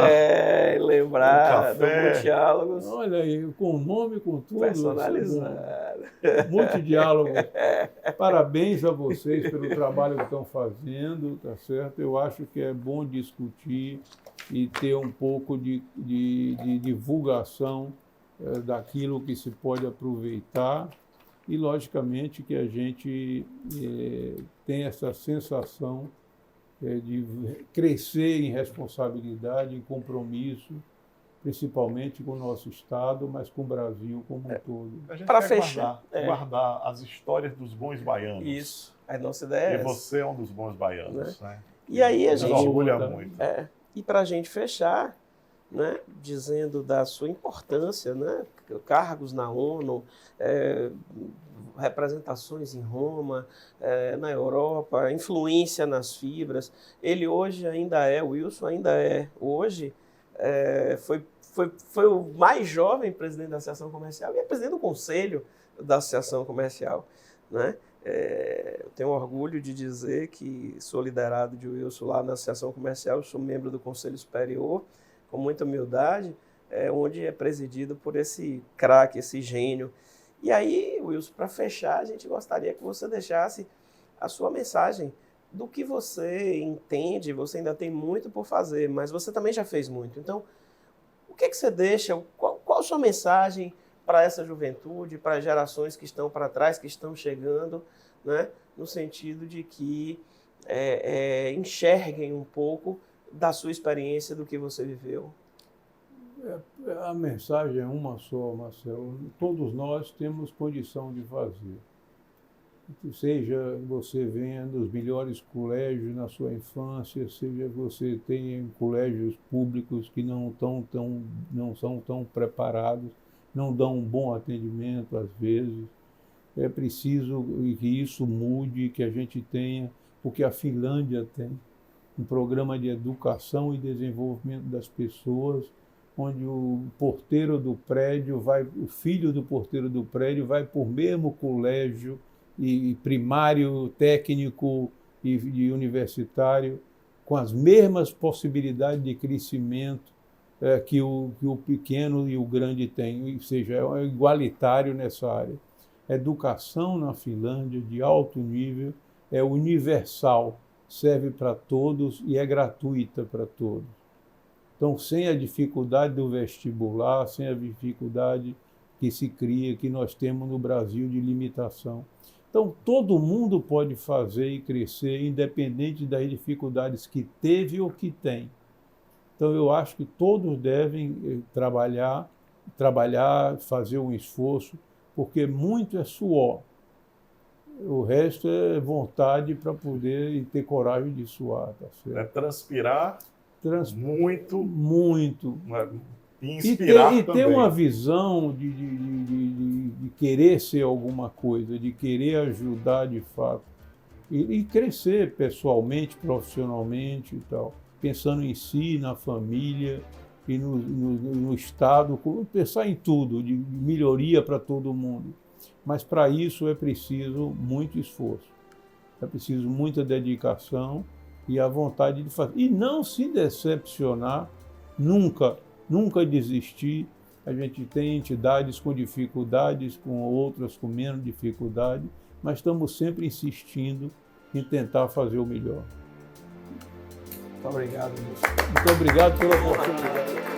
lembrar um do café. Multidiálogos. Olha aí, com nome, com tudo. Personalizado. Multidiálogo. Parabéns a vocês pelo trabalho que estão fazendo, tá certo? Eu acho que é bom discutir e ter um pouco de divulgação daquilo que se pode aproveitar. E, logicamente, que a gente tem essa sensação de crescer em responsabilidade, em compromisso, principalmente com o nosso Estado, mas com o Brasil como um todo. A gente Pra quer fechar, guardar as histórias dos bons baianos. Isso. A nossa ideia é E essa. você é um dos bons baianos, né? E aí a Nos gente... orgulha muito. E para a gente fechar, né, dizendo da sua importância, né, cargos na ONU, representações em Roma, na Europa, influência nas fibras. Ele hoje ainda o Wilson ainda hoje, foi o mais jovem presidente da Associação Comercial e é presidente do Conselho da Associação Comercial, né? Eu tenho orgulho de dizer que sou liderado de Wilson lá na Associação Comercial, sou membro do Conselho Superior, com muita humildade, onde é presidido por esse craque, esse gênio. E aí, Wilson, para fechar, a gente gostaria que você deixasse a sua mensagem do que você entende. Você ainda tem muito por fazer, mas você também já fez muito. Então, o que você deixa? Qual a sua mensagem para essa juventude, para as gerações que estão para trás, que estão chegando, né? No sentido de que enxerguem um pouco da sua experiência, do que você viveu? A mensagem é uma só, Marcelo. Todos nós temos condição de fazer. Seja você venha dos melhores colégios na sua infância, seja você tenha colégios públicos que não são tão preparados, não dão um bom atendimento às vezes. É preciso que isso mude, que a gente tenha o que a Finlândia tem, um programa de educação e desenvolvimento das pessoas, onde o porteiro do prédio o filho do porteiro do prédio vai por mesmo colégio e primário, técnico e universitário, com as mesmas possibilidades de crescimento que o pequeno e o grande têm, ou seja, é igualitário nessa área. Educação na Finlândia, de alto nível, é universal, serve para todos e é gratuita para todos. Então, sem a dificuldade do vestibular, sem a dificuldade que se cria, que nós temos no Brasil de limitação. Então, todo mundo pode fazer e crescer, independente das dificuldades que teve ou que tem. Então, eu acho que todos devem trabalhar, fazer um esforço, porque muito é suor. O resto é vontade para poder ter coragem de suar. Tá certo? É transpirar muito. Muito. E inspirar e também. ter uma visão de querer ser alguma coisa, de querer ajudar de fato. E crescer pessoalmente, profissionalmente e tal. Pensando em si, na família e no Estado, pensar em tudo, de melhoria para todo mundo. Mas para isso é preciso muito esforço, é preciso muita dedicação e a vontade de fazer. E não se decepcionar, nunca desistir. A gente tem entidades com dificuldades, com outras com menos dificuldade, mas estamos sempre insistindo em tentar fazer o melhor. Muito obrigado, Luiz. Muito obrigado pela oportunidade.